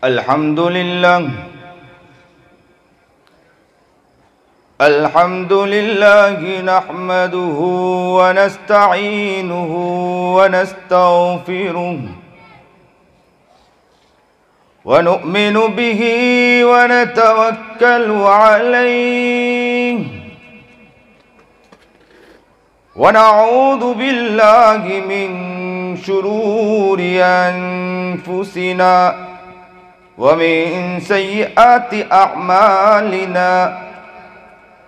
अल्हम्दुलिल्लाह अल्हम्दुलिल्लाहि नहमदुहु व नस्तईनुहु व नस्तगफिरुहु व नु'मिनु बिही व नतवक्कलु अलैहि व नऊज़ु बिल्लाहि मिन शुरूरि अनफुसिना व मिन सय्यिआति अअमालिना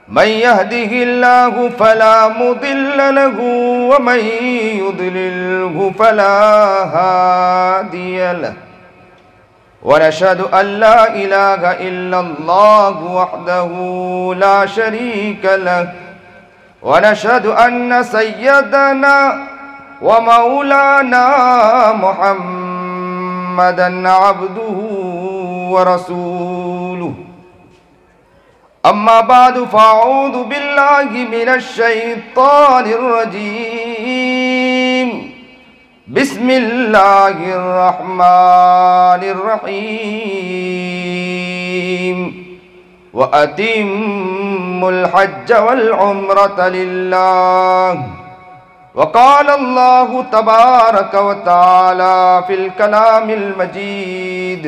मन यहदिहिल्लाहु फला मुदिल्ल लहु व मन युद्लिल्हु फला हादिय लहु व नशहदु अल्ला इलाहा इल्लल्लाहु वहदहु ला शरीक लहु व नशहदु अन्न सय्यदना व मौलाना मुहम्मदन अब्दुहु व रसूलुहु अम्मा बादु फ़अऊज़ु बिल्लाहि मिनश शैतानिर रजीम बिस्मिल्लाहिर रहमानिर रहीम व अतिम्मुल हज्ज वल उम्रत लिल्लाह व क़ाला अल्लाहु तबारक व तआला फ़िल कलामिल मजीद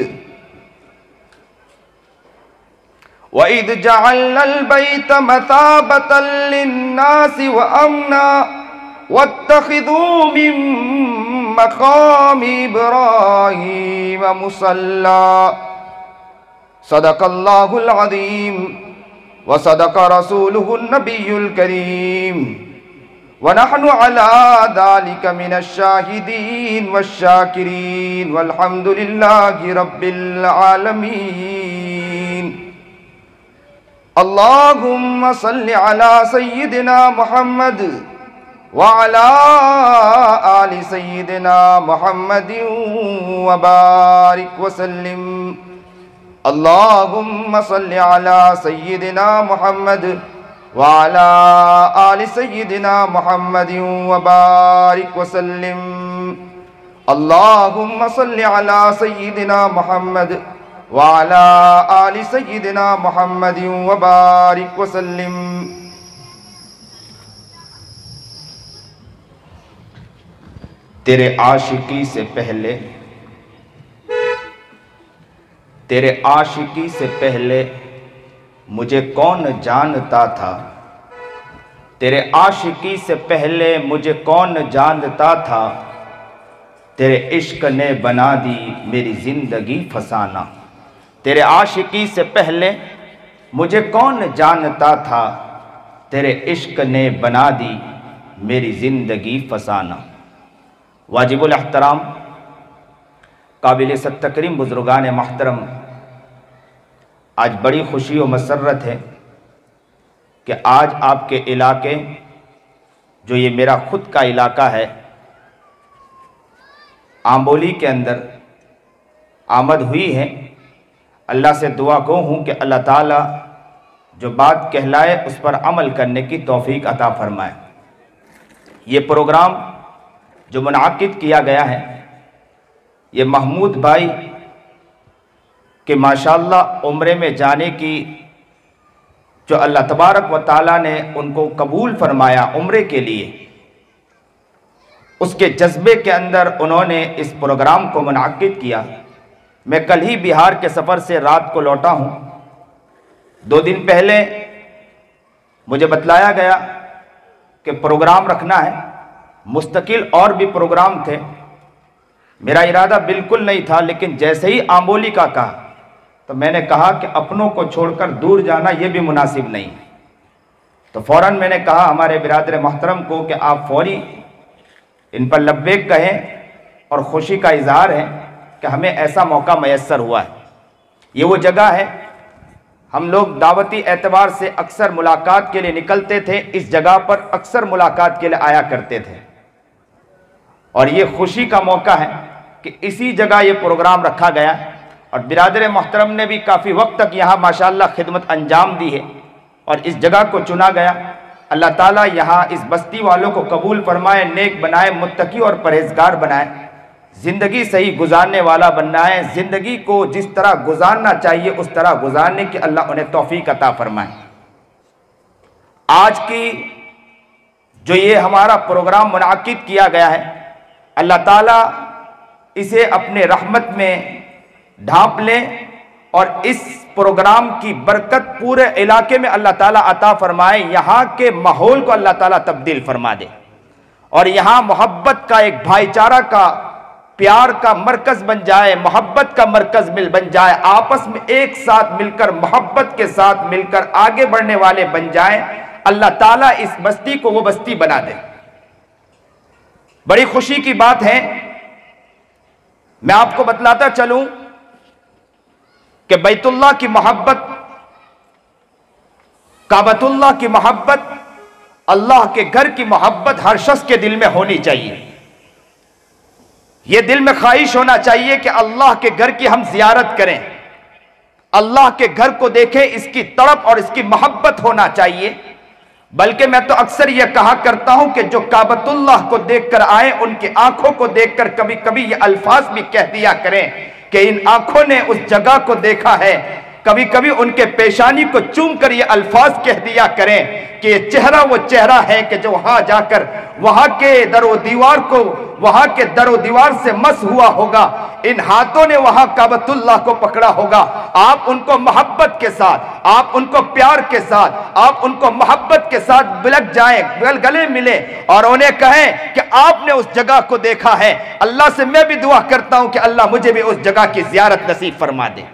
वइद जअलनल बैत मसाबतल लिन्नासि व अमना वत्तखिज़ू मिन मक़ामि इब्राहीम मुसल्ला सदक़ल्लाहुल अज़ीम व सदक़ रसूलुहुन नबियुल करीम व नहनु अला ज़ालिका मिनश शाहिदीन वश्शाकिरीन वल्हम्दुलिल्लाहि रब्बिल आलमीन। अल्लाहुम्मा सल्लि अला सय्यिदिना मुहम्मद व अला आलि सय्यिदिना मुहम्मदिन व बारिक व सल्लिम। अल्लाहुम्मा सल्लि अला सय्यिदिना मुहम्मद व अला आलि सय्यिदिना मुहम्मदिन व बारिक व सल्लिम। अल्लाहुम्मा सल्लि अला सय्यिदिना मुहम्मद व अला आलि सय्यिदिना मुहम्मदिन व बारिक व सल्लिम। तेरे आशिकी से पहले मुझे कौन जानता था, तेरे आशिकी से पहले मुझे कौन जानता था, तेरे इश्क ने बना दी मेरी ज़िंदगी फसाना। तेरे आशिकी से पहले मुझे कौन जानता था, तेरे इश्क ने बना दी मेरी ज़िंदगी फसाना। वाजिबुल एहतराम काबिल तकरीम बुज़ुर्गान महतरम, आज बड़ी खुशी और मसर्रत है कि आज आपके इलाके, जो ये मेरा ख़ुद का इलाका है, आंबोली के अंदर आमद हुई है। अल्लाह से दुआ गो हूँ कि अल्लाह ताला जो बात कहलाए उस पर अमल करने की तौफीक अता फरमाए। ये प्रोग्राम जो मुनाकिद किया गया है, ये महमूद भाई कि माशाअल्लाह उम्रे में जाने की जो अल्लाह तबारक व ताला ने उनको कबूल फरमाया उम्रे के लिए, उसके जज्बे के अंदर उन्होंने इस प्रोग्राम को मुनाकिद किया। मैं कल ही बिहार के सफ़र से रात को लौटा हूँ। 2 दिन पहले मुझे बतलाया गया कि प्रोग्राम रखना है, मुस्तकिल और भी प्रोग्राम थे। मेरा इरादा बिल्कुल नहीं था, लेकिन जैसे ही आंबोली का कहा तो मैंने कहा कि अपनों को छोड़कर दूर जाना ये भी मुनासिब नहीं। तो फ़ौरन मैंने कहा हमारे बिरादर मोहतरम को कि आप फौरी इन पर लब्बैक कहें, और ख़ुशी का इजहार है कि हमें ऐसा मौका मैसर हुआ है। ये वो जगह है, हम लोग दावती एतबार से अक्सर मुलाकात के लिए निकलते थे, इस जगह पर अक्सर मुलाकात के लिए आया करते थे, और ये खुशी का मौका है कि इसी जगह ये प्रोग्राम रखा गया। और बिरादर मोहतरम ने भी काफ़ी वक्त तक यहाँ माशाअल्लाह खिदमत अंजाम दी है और इस जगह को चुना गया। अल्लाह ताला यहाँ इस बस्ती वालों को कबूल फरमाए, नेक बनाए, मुत्तकी और परहेजगार बनाए, ज़िंदगी सही गुजारने वाला बनना है। ज़िंदगी को जिस तरह गुजारना चाहिए उस तरह गुजारने की अल्लाह उन्हें तौफीक अता फरमाए। आज की जो ये हमारा प्रोग्राम मुनाकिद किया गया है, अल्लाह ताला इसे अपने रहमत में ढांप ले और इस प्रोग्राम की बरकत पूरे इलाके में अल्लाह ताला अता फरमाए। यहाँ के माहौल को अल्लाह ताला तब्दील फरमा दे और यहाँ मोहब्बत का, एक भाईचारा का, प्यार का मरकज बन जाए, मोहब्बत का मरकज बन जाए। आपस में एक साथ मिलकर, मोहब्बत के साथ मिलकर आगे बढ़ने वाले बन जाए। अल्लाह ताला इस बस्ती को वो बस्ती बना दे। बड़ी खुशी की बात है, मैं आपको बतलाता चलूं कि बैतुल्लाह की मोहब्बत, काबतुल्लाह की मोहब्बत, अल्लाह के घर की मोहब्बत हर शख्स के दिल में होनी चाहिए। यह दिल में ख्वाहिश होना चाहिए कि अल्लाह के घर की हम जियारत करें, अल्लाह के घर को देखें, इसकी तड़प और इसकी मोहब्बत होना चाहिए। बल्कि मैं तो अक्सर यह कहा करता हूं कि जो काबतुल्लाह को देखकर आए, उनकी आंखों को देखकर कभी कभी ये अल्फाज भी कह दिया करें कि इन आंखों ने उस जगह को देखा है। कभी कभी उनके पेशानी को चूम कर ये अल्फाज कह दिया करें कि ये चेहरा वो चेहरा है कि जो वहां जाकर वहां के दरो दीवार को, वहां के दरो दीवार से मस हुआ होगा, इन हाथों ने वहां काबतुल्लाह को पकड़ा होगा। आप उनको मोहब्बत के साथ, आप उनको प्यार के साथ, आप उनको मोहब्बत के साथ बिलक जाएं, गले मिले और उन्हें कहें कि आपने उस जगह को देखा है। अल्लाह से मैं भी दुआ करता हूं कि अल्लाह मुझे भी उस जगह की जियारत नसीब फरमा दे।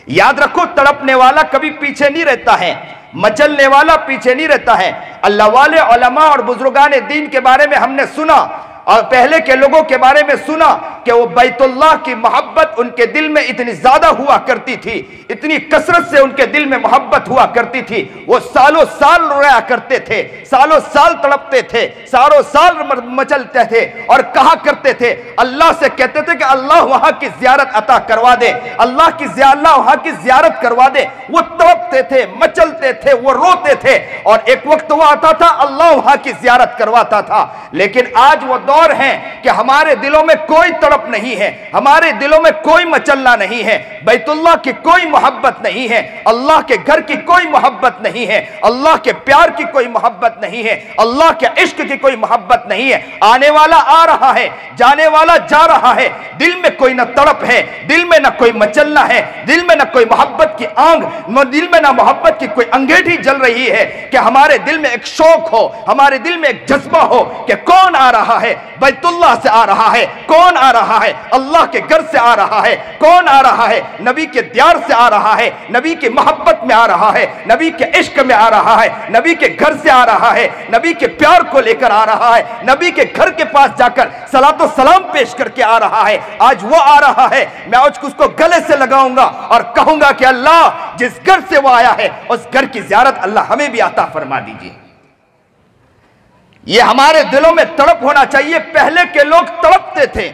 याद रखो, तड़पने वाला कभी पीछे नहीं रहता है, मचलने वाला पीछे नहीं रहता है। अल्लाह वाले उलमा और बुजुर्गान दीन के बारे में हमने सुना और पहले के लोगों के बारे में सुना कि वो बैतुल्लाह की मोहब्बत उनके दिल में इतनी ज्यादा हुआ करती थी, इतनी कसरत से उनके दिल में मोहब्बत हुआ करती थी। वो सालों साल रोया करते थे, सालों साल तड़पते थे, सालों साल मचलते थे और कहा करते थे, अल्लाह से कहते थे कि अल्लाह वहां की जियारत अता करवा दे, अल्लाह वहां की जियारत करवा दे। वो तड़पते थे, मचलते थे, वो रोते थे और एक वक्त वो आता था अल्लाह वहां की जियारत करवाता था। लेकिन आज वो दौर है कि हमारे दिलों में कोई तड़प नहीं है, हमारे दिलों में कोई मचलना नहीं है, बैतुल्लाह की कोई मोहब्बत नहीं है, अल्लाह के घर की कोई मोहब्बत नहीं है, अल्लाह के प्यार की कोई मोहब्बत नहीं है, अल्लाह के इश्क की कोई मोहब्बत नहीं है। आने वाला आ रहा है, जाने वाला जा रहा है, दिल में कोई न तड़प है, दिल में न कोई मचलना है, दिल में न कोई मोहब्बत की आंग, दिल में न मोहब्बत की कोई अंगीठी जल रही है कि हमारे दिल में एक शौक हो, हमारे दिल में एक जज्बा हो कि कौन आ रहा है, बैतुल्लाह से आ रहा है, कौन आ रहा है, अल्लाह के घर से आ रहा है, कौन आ रहा है, नबी के द्यार से आ रहा है, नबी की मोहब्बत में आ रहा है, नबी के इश्क में आ रहा है, नबी के घर से आ रहा है, नबी के प्यार को लेकर आ रहा है, नबी के घर के पास जाकर सलातो सलाम पेश करके आ रहा है। आज वो आ रहा है, मैं आज उसको गले से लगाऊंगा और कहूंगा कि अल्लाह जिस घर से वो आया है उस घर की जियारत अल्लाह हमें भी अता फरमा दीजिए। ये हमारे दिलों में तड़प होना चाहिए। पहले के लोग तड़पते थे,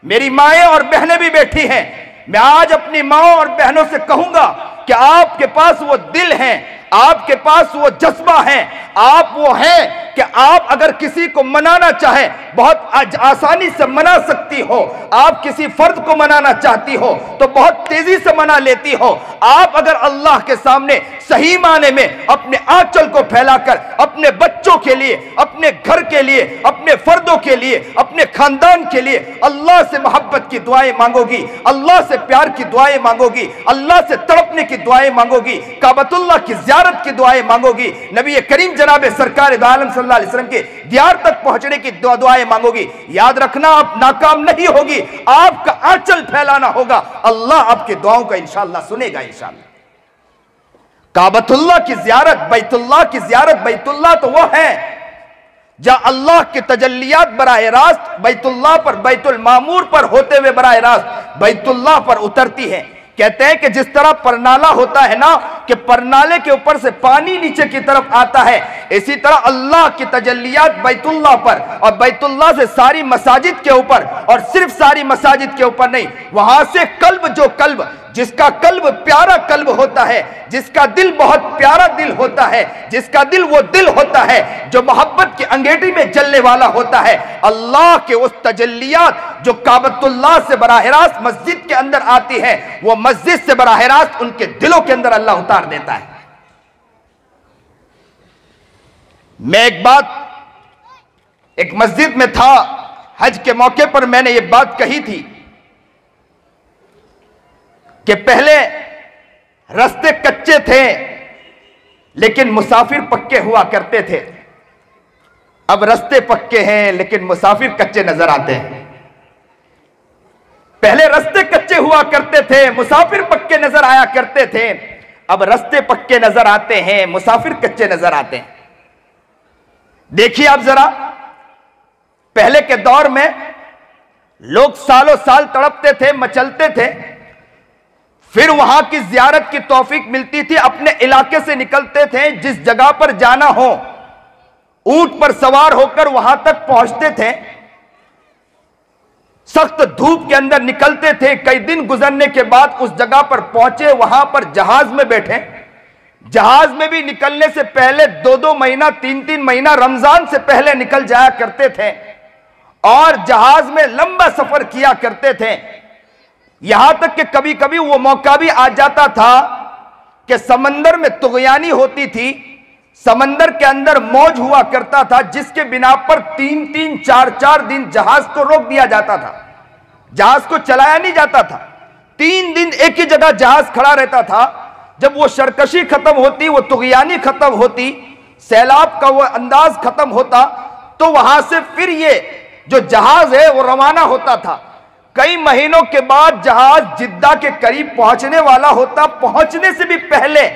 मेरी माएं और बहनें भी बैठी हैं, मैं आज अपनी माओ और बहनों से कहूंगा कि आपके पास वो दिल है, आपके पास वो जज्बा है, आप वो हैं कि आप अगर किसी को मनाना चाहे बहुत आसानी से मना सकती हो, आप किसी फर्द को मनाना चाहती हो तो बहुत तेजी से मना लेती हो। आप अगर अल्लाह के सामने सही माने में अपने आंचल को फैलाकर अपने बच्चों के लिए, अपने घर के लिए, अपने फर्दों के लिए, अपने खानदान के लिए अल्लाह से मोहब्बत की दुआएं मांगोगी, अल्लाह से प्यार की दुआएं मांगोगी, अल्लाह से तड़पने की दुआएं मांगोगी, काबतुल्लाह की जियारत की दुआएं मांगोगी, नबी करीम जनाब सरकार दो आलम सल्लल्लाहु अलैहि वसल्लम के दियार तक पहुंचने की दुआएं मांगोगी। याद रखना, आप नाकाम नहीं होगी, आपका आंचल फैलाना होगा, अल्लाह आपकी दुआओं का इंशाअल्लाह सुनेगा इंशाअल्लाह। काबतुल्लाह की जियारत, बैतुल्लाह की जियारत, बैतुल्लाह तो वो है जहां अल्लाह के तजल्लियात बराह रास्त बैतुल्लाह पर, बैतुल मामूर पर होते हुए बराह रास्त बैतुल्लाह पर उतरती है। कहते हैं कि जिस तरह परनाला होता है ना, कि परनाले के ऊपर से पानी नीचे की तरफ आता है, इसी तरह अल्लाह की तजल्लियात बैतुल्लाह पर और बैतुल्लाह से सारी मसाजिद के ऊपर, और सिर्फ सारी मसाजिद के ऊपर नहीं, वहां से कल्ब, जो कल्ब, जिसका कल्ब प्यारा कल्ब होता है, जिसका दिल बहुत प्यारा दिल होता है, जिसका दिल वो दिल होता है जो मोहब्बत की अंगेठी में जलने वाला होता है, अल्लाह के उस तजल्लियात जो काबतुल्लाह से बराह रास्त मस्जिद के अंदर आती है, वो मस्जिद से बराह रास्त उनके दिलों के अंदर अल्लाह उतार देता है। मैं एक मस्जिद में था, हज के मौके पर मैंने ये बात कही थी कि पहले रास्ते कच्चे थे लेकिन मुसाफिर पक्के हुआ करते थे, अब रास्ते पक्के हैं लेकिन मुसाफिर कच्चे नजर आते हैं। पहले रास्ते कच्चे हुआ करते थे, मुसाफिर पक्के नजर आया करते थे, अब रास्ते पक्के नजर आते हैं, मुसाफिर कच्चे नजर आते हैं। देखिए आप जरा, पहले के दौर में लोग सालों साल तड़पते थे, मचलते थे, फिर वहां की जियारत की तौफीक मिलती थी, अपने इलाके से निकलते थे, जिस जगह पर जाना हो ऊंट पर सवार होकर वहां तक पहुंचते थे, सख्त धूप के अंदर निकलते थे, कई दिन गुजरने के बाद उस जगह पर पहुंचे, वहां पर जहाज में बैठे, जहाज में भी निकलने से पहले 2-2 महीना 3-3 महीना रमजान से पहले निकल जाया करते थे और जहाज में लंबा सफर किया करते थे। यहां तक कि कभी कभी वो मौका भी आ जाता था कि समंदर में तुगयानी होती थी, समंदर के अंदर मौज हुआ करता था, जिसके बिना पर 3-3 4-4 दिन जहाज को रोक दिया जाता था, जहाज को चलाया नहीं जाता था। 3 दिन एक ही जगह जहाज खड़ा रहता था। जब वो सरकशी खत्म होती, वो तुगयानी खत्म होती, सैलाब का वो अंदाज खत्म होता, तो वहां से फिर ये जो जहाज है वो रवाना होता था। कई महीनों के बाद जहाज जिद्दा के करीब पहुंचने वाला होता, पहुंचने से भी पहले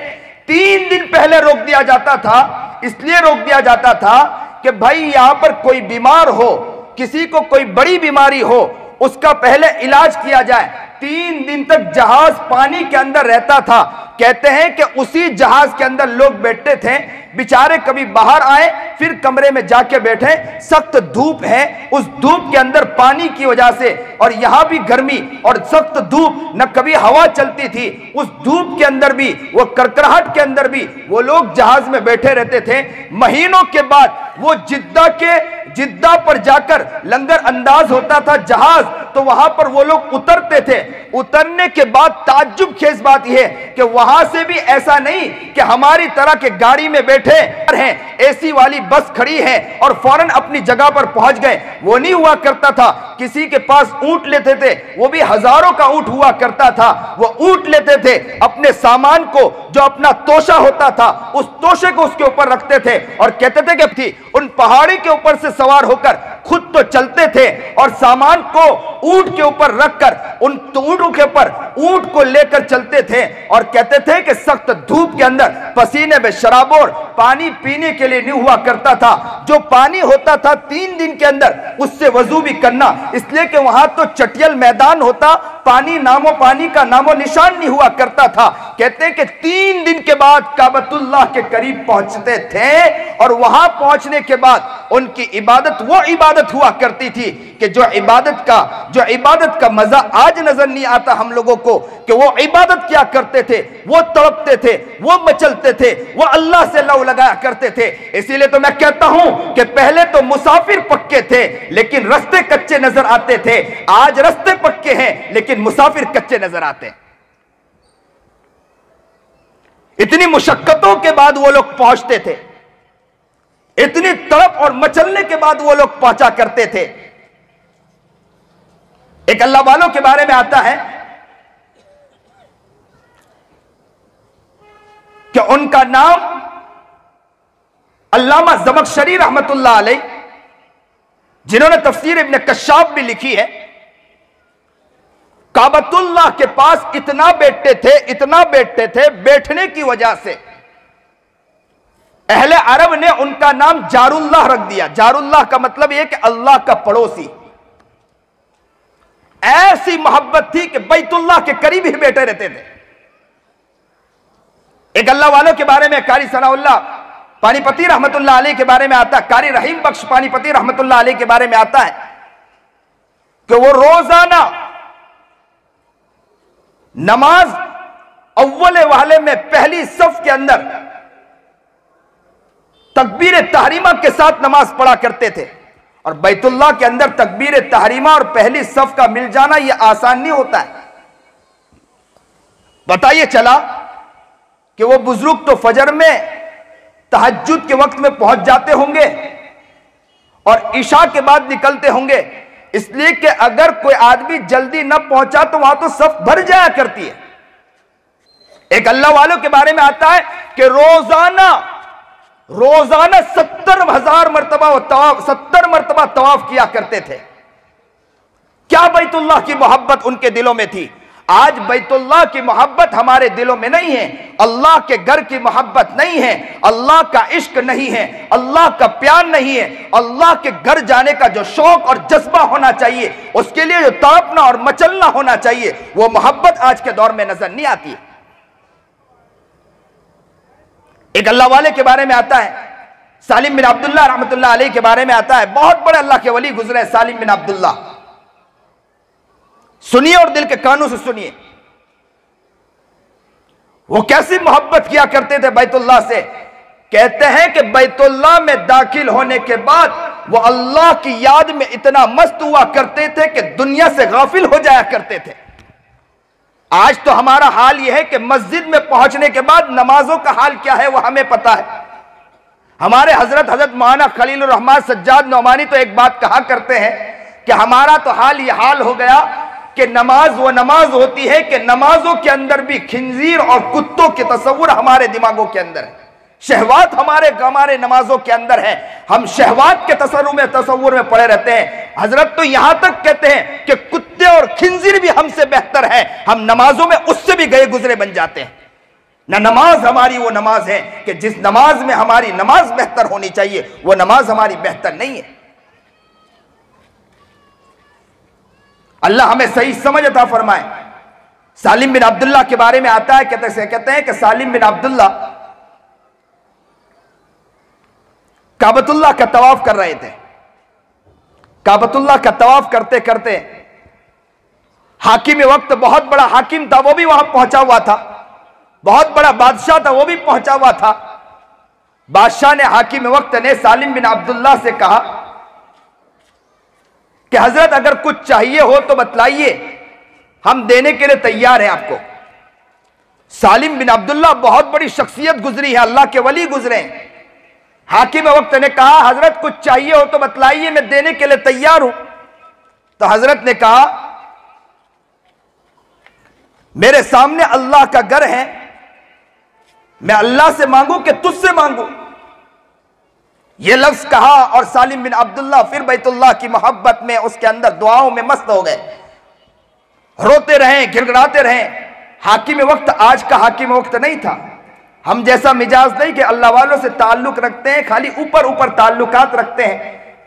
3 दिन पहले रोक दिया जाता था। इसलिए रोक दिया जाता था कि भाई यहां पर कोई बीमार हो, किसी को कोई बड़ी बीमारी हो, उसका पहले इलाज किया जाए। 3 दिन तक जहाज पानी के अंदर रहता था। कहते हैं कि उसी जहाज के अंदर लोग बैठते थे, बेचारे कभी बाहर आए फिर कमरे में जाके बैठे, सख्त धूप है, उस धूप के अंदर पानी की वजह से, और यहां भी गर्मी और सख्त धूप, न कभी हवा चलती थी, उस धूप के अंदर भी, वो करकराहट के अंदर भी वो लोग जहाज में बैठे रहते थे। महीनों के बाद वो जिद्दा पर जाकर लंगर अंदाज होता था जहाज, तो वहां पर वो लोग उतरते थे। उतरने के बाद ताज्जुब खेज बात यह है कि वहां से भी ऐसा नहीं कि हमारी तरह के गाड़ी में बैठे हैं, एसी वाली बस खड़ी है और फौरन अपनी जगह पर पहुंच गए, वो नहीं हुआ करता था। किसी के पास ऊंट लेते थे, वो भी हजारों का ऊंट हुआ करता था, वो ऊंट लेते थे, अपने सामान को, जो अपना तोशा होता था, उस तोशे को उसके ऊपर रखते थे और कहते थे कि थी उन पहाड़ी के ऊपर से सवार होकर खुद तो चलते थे और सामान को ऊंट के ऊपर रखकर उन ऊंटों के ऊपर ऊंट को लेकर चलते थे और कहते थे कि सख्त धूप के अंदर पसीने में शराबोर पानी पीने के लिए नहीं हुआ करता था। जो पानी होता था 3 दिन के अंदर उससे वजू भी करना, इसलिए कि वहां तो चटियल मैदान होता, पानी पानी का नामो निशान नहीं हुआ करता था। कहते हैं कि 3 दिन के बाद काबतुल्लाह के करीब पहुंचते थे और वहां पहुंचने के बाद उनकी इबादत वो इबादत हुआ करती थी कि जो इबादत का मजा आज नजर नहीं आता हम लोगों को, कि वो इबादत क्या करते थे, वो तड़पते थे, वो मचलते थे, वो अल्लाह से लव लगाया करते थे। इसीलिए तो मैं कहता हूं कि पहले तो मुसाफिर पक्के थे लेकिन रास्ते कच्चे नजर आते थे, आज रास्ते पक्के हैं लेकिन मुसाफिर कच्चे नजर आते हैं। इतनी मुशक्कतों के बाद वो लोग पहुंचते थे, इतनी तड़प और मचलने के बाद वो लोग पहुंचा करते थे। एक अल्लाह वालों के बारे में आता है कि उनका नाम अल्लामा ज़मख़शरी रहमतुल्लाह अलैह, जिन्होंने तफसीर इब्न कश्शाफ भी लिखी है, काबतुल्लाह के पास इतना बैठते थे, बैठने की वजह से अहले अरब ने उनका नाम जारुल्लाह रख दिया। जारुल्लाह का मतलब यह कि अल्लाह का पड़ोसी। ऐसी मोहब्बत थी कि बैतुल्लाह के करीब ही बैठे रहते थे। एक अल्लाह वालों के बारे में कारी सनाउल्लाह पानीपती रहमतुल्लाह अलैह के बारे में आता है, कारी रहीम बख्श पानीपती रहमतुल्लाह अलैह के बारे में आता है कि वो रोजाना नमाज अव्वल वाले में पहली सफ के अंदर तकबीर तहरीमा के साथ नमाज पढ़ा करते थे। और बैतुल्लाह के अंदर तकबीर तहरीमा और पहली सफ का मिल जाना यह आसान नहीं होता है। बताइए चला कि वो बुजुर्ग तो फजर में तहज्जुद के वक्त में पहुंच जाते होंगे और इशा के बाद निकलते होंगे, इसलिए कि अगर कोई आदमी जल्दी न पहुंचा तो वहां तो सफ भर जाया करती है। एक अल्लाह वालों के बारे में आता है कि रोजाना 70,000 मरतबा 70 मरतबा तवाफ किया करते थे। क्या बैतुल्लाह की मोहब्बत उनके दिलों में थी। आज बैतुल्लाह की मोहब्बत हमारे दिलों में नहीं है, अल्लाह के घर की मोहब्बत नहीं है, अल्लाह का इश्क नहीं है, अल्लाह का प्यार नहीं है। अल्लाह के घर जाने का जो शौक और जज्बा होना चाहिए, उसके लिए जो तड़पना और मचलना होना चाहिए, वो मोहब्बत आज के दौर में नजर नहीं आती है। एक अल्लाह वाले के बारे में आता है, सालिम बिन अब्दुल्लाह रहमतुल्लाह अलैह के बारे में आता है। बहुत बड़े अल्लाह के वली गुजरे सालिम बिन अब्दुल्लाह। सुनिए और दिल के कानों से सुनिए, वो कैसी मोहब्बत किया करते थे बैतुल्लाह से। कहते हैं कि बैतुल्लाह में दाखिल होने के बाद वो अल्लाह की याद में इतना मस्त हुआ करते थे कि दुनिया से गाफिल हो जाया करते थे। आज तो हमारा हाल यह है कि मस्जिद में पहुंचने के बाद नमाजों का हाल क्या है वो हमें पता है। हमारे हजरत मौलाना खलीलुर रहमान सज्जाद नौमानी तो एक बात कहा करते हैं कि हमारा तो हाल यह हाल हो गया कि नमाज वो नमाज होती है कि नमाजों के अंदर भी खिंजीर और कुत्तों के तस्वुर हमारे दिमागों के अंदर है। शहवात हमारे नमाजों के अंदर है। हम शहवात के तस्वुर में पड़े रहते हैं। हजरत तो यहां तक कहते हैं कि कुत्ते और खिंजीर भी हमसे बेहतर है, हम नमाजों में उससे भी गए गुजरे बन जाते हैं। ना नमाज हमारी वो नमाज है कि जिस नमाज में हमारी नमाज बेहतर होनी चाहिए, वो नमाज हमारी बेहतर नहीं है। अल्लाह हमें सही समझ अता फरमाए। सालिम बिन अब्दुल्लाह के बारे में आता है, कहते हैं कि सालिम बिन अब्दुल्लाह काबतुल्लाह का तवाफ कर रहे थे। काबतुल्लाह का तवाफ करते करते हाकिम वक्त, बहुत बड़ा हाकिम था, वो भी वहां पहुंचा हुआ था। बहुत बड़ा बादशाह था, वो भी पहुंचा हुआ था। बादशाह ने, हाकिम वक्त ने सालिम बिन अब्दुल्लाह से कहा कि हजरत अगर कुछ चाहिए हो तो बतलाइए, हम देने के लिए तैयार हैं आपको। सालिम बिन अब्दुल्लाह बहुत बड़ी शख्सियत गुजरी है, अल्लाह के वली गुजरे हैं। हाकिम वक्त ने कहा हजरत कुछ चाहिए हो तो बतलाइए, मैं देने के लिए तैयार हूं। तो हजरत ने कहा मेरे सामने अल्लाह का घर है, मैं अल्लाह से मांगू कि तुझसे मांगू। यह लफ्ज कहा और सालिम बिन अब्दुल्लाह फिर बैतुल्लाह की मोहब्बत में, उसके अंदर दुआओं में मस्त हो गए, रोते रहे, गिड़गिड़ाते रहे। हाकिम वक्त आज का हाकिम वक्त नहीं था। हम जैसा मिजाज नहीं कि अल्लाह वालों से ताल्लुक रखते हैं, खाली ऊपर ऊपर ताल्लुकात रखते हैं,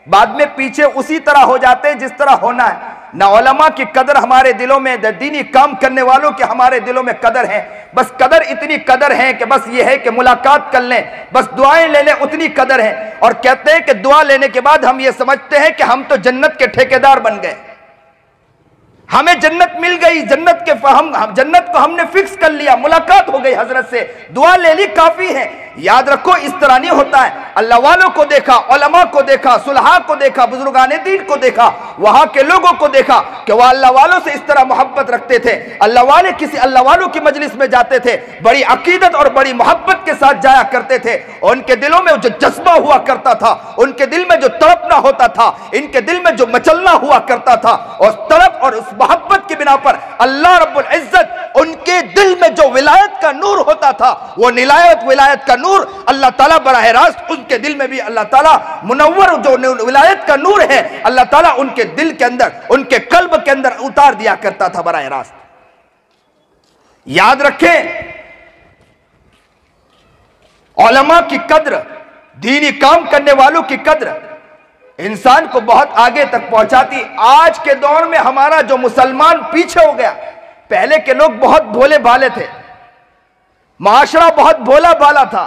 बाद में पीछे उसी तरह हो जाते हैं जिस तरह होना है। ना उलमा की कदर हमारे दिलों में, दीनी काम करने वालों की हमारे दिलों में कदर है। बस कदर, इतनी कदर है कि बस ये है कि मुलाकात कर लें, बस दुआएं ले लें, उतनी कदर है। और कहते हैं कि दुआ लेने के बाद हम ये समझते हैं कि हम तो जन्नत के ठेकेदार बन गए, हमें जन्नत मिल गई, जन्नत के हम जन्नत को हमने फिक्स कर लिया, मुलाकात हो गई हजरत से, दुआ ले ली, काफी है। याद रखो इस तरह नहीं होता है। अल्लाह वालों को देखा, उलमा को देखा, सुलहा को देखा, बुजुर्गाने दीन को देखा, वहां के लोगों को देखा कि वह अल्लाह वालों से इस तरह मोहब्बत रखते थे। अल्लाह वाले किसी अल्लाह वालों की मजलिस में जाते थे, बड़ी अकीदत और बड़ी मोहब्बत के साथ जाया करते थे। उनके दिलों में जो जज्बा हुआ करता था, उनके दिल में जो तड़पना होता था, इनके दिल में जो मचलना हुआ करता था, उस तड़प और उस मोहब्बत की बिना पर अल्लाह रब्बुल इज्जत उनके दिल में जो विलायत का नूर होता था, वो विलायत का नूर अल्लाह ताला बराह रास्त उनके दिल में भी अल्लाह ताला मुनव्वर जो विलायत का नूर है, अल्लाह ताला उनके दिल के अंदर, उनके कल्ब के अंदर उतार दिया करता था बराह रास्त। याद रखें, उलमा की कद्र, दीनी काम करने वालों की कद्र इंसान को बहुत आगे तक पहुंचाती। आज के दौर में हमारा जो मुसलमान पीछे हो गया, पहले के लोग बहुत भोले भाले थे, मुआशरा बहुत भोला भाला था।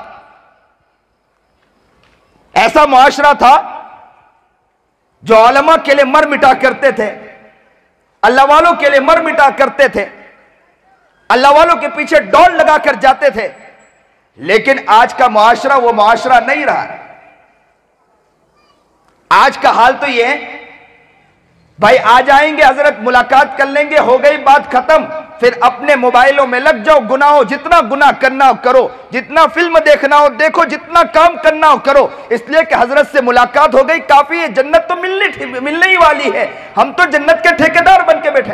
ऐसा मुआशरा था जो उलमा के लिए मर मिटा करते थे, अल्लाह वालों के लिए मर मिटा करते थे, अल्लाह वालों के पीछे डोल लगाकर जाते थे। लेकिन आज का मुआशरा वो मुआशरा नहीं रहा। आज का हाल तो ये है, भाई आ जाएंगे हजरत, मुलाकात कर लेंगे, हो गई बात खत्म, फिर अपने मोबाइलों में लग जाओ, गुनाह जितना गुनाह करना हो करो, जितना फिल्म देखना हो देखो, जितना काम करना हो करो, इसलिए कि हजरत से मुलाकात हो गई काफी है, जन्नत तो मिलने ही वाली है, हम तो जन्नत के ठेकेदार बन के बैठे।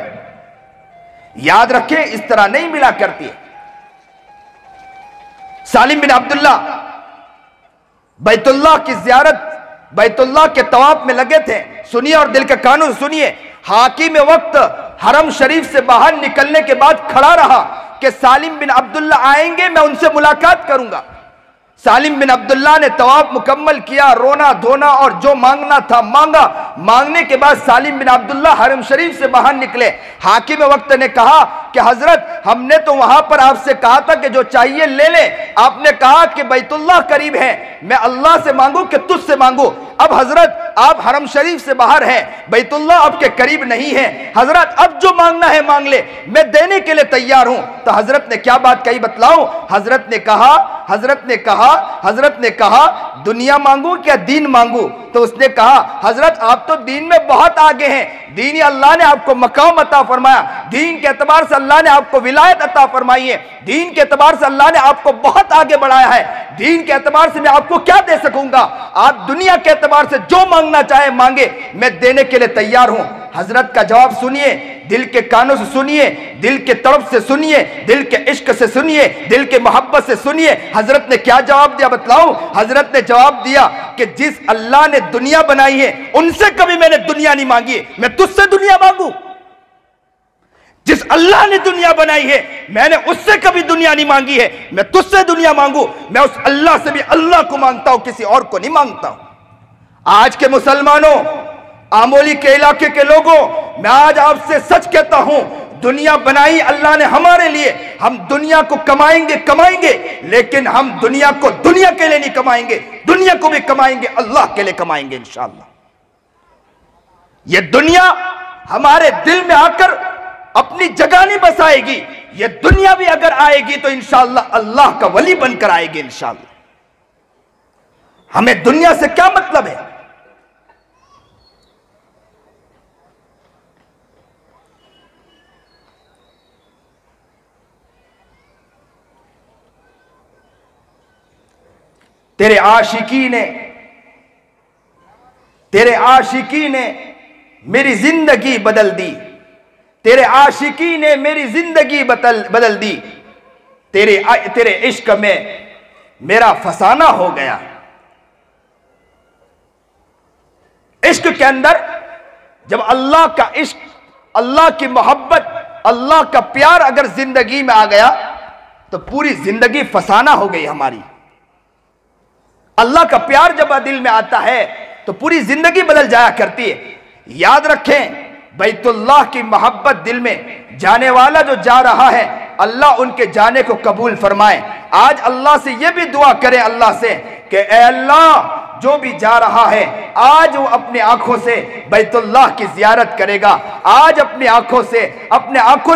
याद रखें, इस तरह नहीं मिला करती है। सालिम बिन अब्दुल्ला बैतुल्लाह की जियारत, बैतुल्लाह के तवाफ में लगे थे। सुनिए और दिल के कानून सुनिए। हाकिम वक्त हरम शरीफ से बाहर निकलने के बाद खड़ा रहा कि सालिम बिन अब्दुल्ला आएंगे, मैं उनसे मुलाकात करूंगा। सालिम बिन अब्दुल्ला ने तवाफ मुकम्मल किया, रोना धोना और जो मांगना था मांगा। मांगने के बाद सालिम बिन अब्दुल्ला हरम शरीफ से बाहर निकले। हाकिम वक्त ने कहा कि हजरत, हमने तो वहां पर आपसे कहा था कि जो चाहिए ले ले, आपने कहा कि बैतुल्लाह करीब है, मैं अल्लाह से मांगू कि तुझसे मांगू। अब हजरत आप हरम शरीफ से बाहर हैं, बैतुल्लाह आपके करीब नहीं है, हजरत अब जो मांगना है मांग ले, मैं देने के लिए तैयार हूं। तो हजरत ने क्या बात कही बतलाऊं? हजरत ने कहा दुनिया मांगू क्या दीन मांगू? तो उसने कहा हजरत आप तो दीन में बहुत आगे हैं, दीन ही अल्लाह ने आपको मकाम अता फरमाया, दीन के एतबार से अल्लाह ने आपको विलायत अता फरमाई है, दीन के एतबार से अल्लाह ने आपको बहुत आगे बढ़ाया है, दीन के एतबार से मैं आपको क्या दे सकूंगा? आप दुनिया के एतबार से जो मांगना चाहे मांगे, मैं देने के लिए तैयार हूं। हजरत का जवाब सुनिए, दिल के कानों से सुनिए, दिल के तड़प से सुनिए, दिल के इश्क से सुनिए, दिल के मोहब्बत से सुनिए। हजरत ने क्या जवाब दिया बतलाऊं? हजरत ने जवाब दिया कि जिस अल्लाह ने दुनिया बनाई है उनसे कभी मैंने दुनिया नहीं मांगी है, मैं तुझसे दुनिया मांगू? जिस अल्लाह ने दुनिया बनाई है मैंने उससे कभी दुनिया नहीं मांगी है, मैं तुझसे दुनिया मांगू? मैं उस अल्लाह से भी अल्लाह को मांगता हूं, किसी और को नहीं मांगता हूं। आज के मुसलमानों, आमोली के इलाके के लोगों, मैं आज आपसे सच कहता हूं, दुनिया बनाई अल्लाह ने हमारे लिए, हम दुनिया को कमाएंगे, लेकिन हम दुनिया को दुनिया के लिए नहीं कमाएंगे, दुनिया को भी कमाएंगे, अल्लाह के लिए कमाएंगे इंशाअल्लाह। ये दुनिया हमारे दिल में आकर अपनी जगह नहीं बसाएगी, ये दुनिया भी अगर आएगी तो इंशाअल्लाह अल्लाह का वली बनकर आएगी इंशाअल्लाह। हमें दुनिया से क्या मतलब है? तेरे आशिकी ने मेरी जिंदगी बदल दी, तेरे आशिकी ने मेरी जिंदगी बदल दी, तेरे इश्क में मेरा फसाना हो गया। इश्क के अंदर जब अल्लाह का इश्क, अल्लाह की मोहब्बत, अल्लाह का प्यार अगर जिंदगी में आ गया तो पूरी जिंदगी फसाना हो गई हमारी। अल्लाह का प्यार जब दिल में आता है तो पूरी जिंदगी बदल जाया करती है। याद रखें, बैतुल्लाह की मोहब्बत दिल में जाने वाला जो जा रहा है, अल्लाह उनके जाने को कबूल फरमाए। आज अल्लाह से यह भी दुआ करें अल्लाह से कि ए अल्लाह, जो भी जा रहा है आज वो अपनी आंखों से बैतुल्लाह की जियारत करेगा, आज अपनी आंखों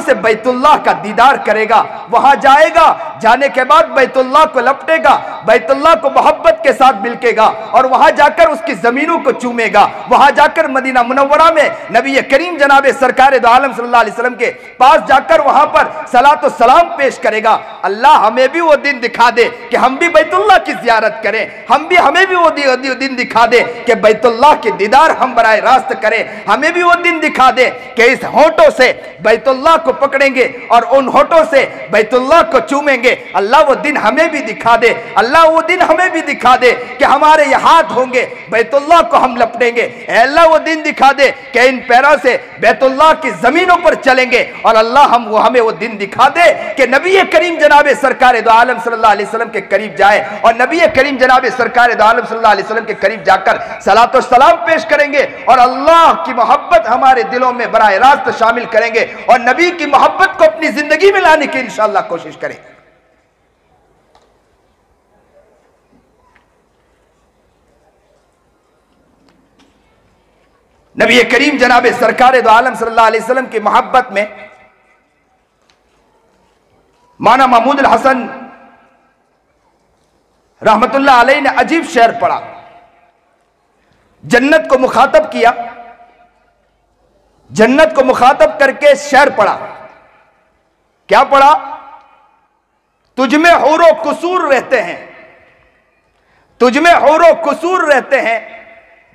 से बैतुल्लाह का दीदार करेगा, वहां जाएगा, जाने के बाद बैतुल्लाह को लपटेगा, बैतुल्लाह को मोहब्बत के साथ मिलकेगा और वहां जाकर उसकी जमीनों को चूमेगा, वहां जाकर मदीना मुनव्वरा में नबी करीम जनाब सरकार दो आलम सल्लल्लाहु अलैहि वसल्लम के पास जाकर वहां पर सलात व सलाम पेश करेगा। अल्लाह हमें भी वो दिन दिखा दे कि हम भी बैतुल्लाह की जियारत करें, हमें भी वो दिन दिखा दे कि बैतुल्लाह के दीदार हम बराए रास्त करें, हमें भी वो दिन दिखा दे कि इस होठों से बैतुल्लाह को पकड़ेंगे और उन होठों से बैतुल्लाह को चूमेंगे। अल्लाह वो दिन हमें भी दिखा दे, अल्लाह वो दिन हमें भी दिखा दे कि हमारे ये हाथ होंगे, बैतुल्लाह को हम लपटेंगे। अल्लाह वो दिन दिखा दे कि इन पैरों से बैतुल्लाह की जमीनों पर चलेंगे और अल्लाह हमें वो दिन दिखा दे कि नबी करीम जनाब सरकार दो आलम सल्लल्लाहु अलैहि वसल्लम के करीब जाए और नबी करीम जनाब सरकार दो आलम सल्लल्लाहु अलैहि वसल्लम के करीब जाकर सलातो सलाम पेश करेंगे और अल्लाह की मोहब्बत हमारे दिलों में बराह रास्त शामिल करेंगे और नबी की मोहब्बत को अपनी जिंदगी में लाने की इंशाअल्लाह कोशिश करें। नबी करीम जनाब सरकार दो आलम सल्लल्लाहु अलैहि वसल्लम की मोहब्बत में माना महमूद अल हसन रहमतुल्लाह अलैह ने अजीब शेर पढ़ा, जन्नत को मुखातब किया, जन्नत को मुखातब करके शेर पढ़ा। क्या पढ़ा? तुझमें हौरो कुसूर रहते हैं, तुझमें हौरो कुसूर रहते हैं।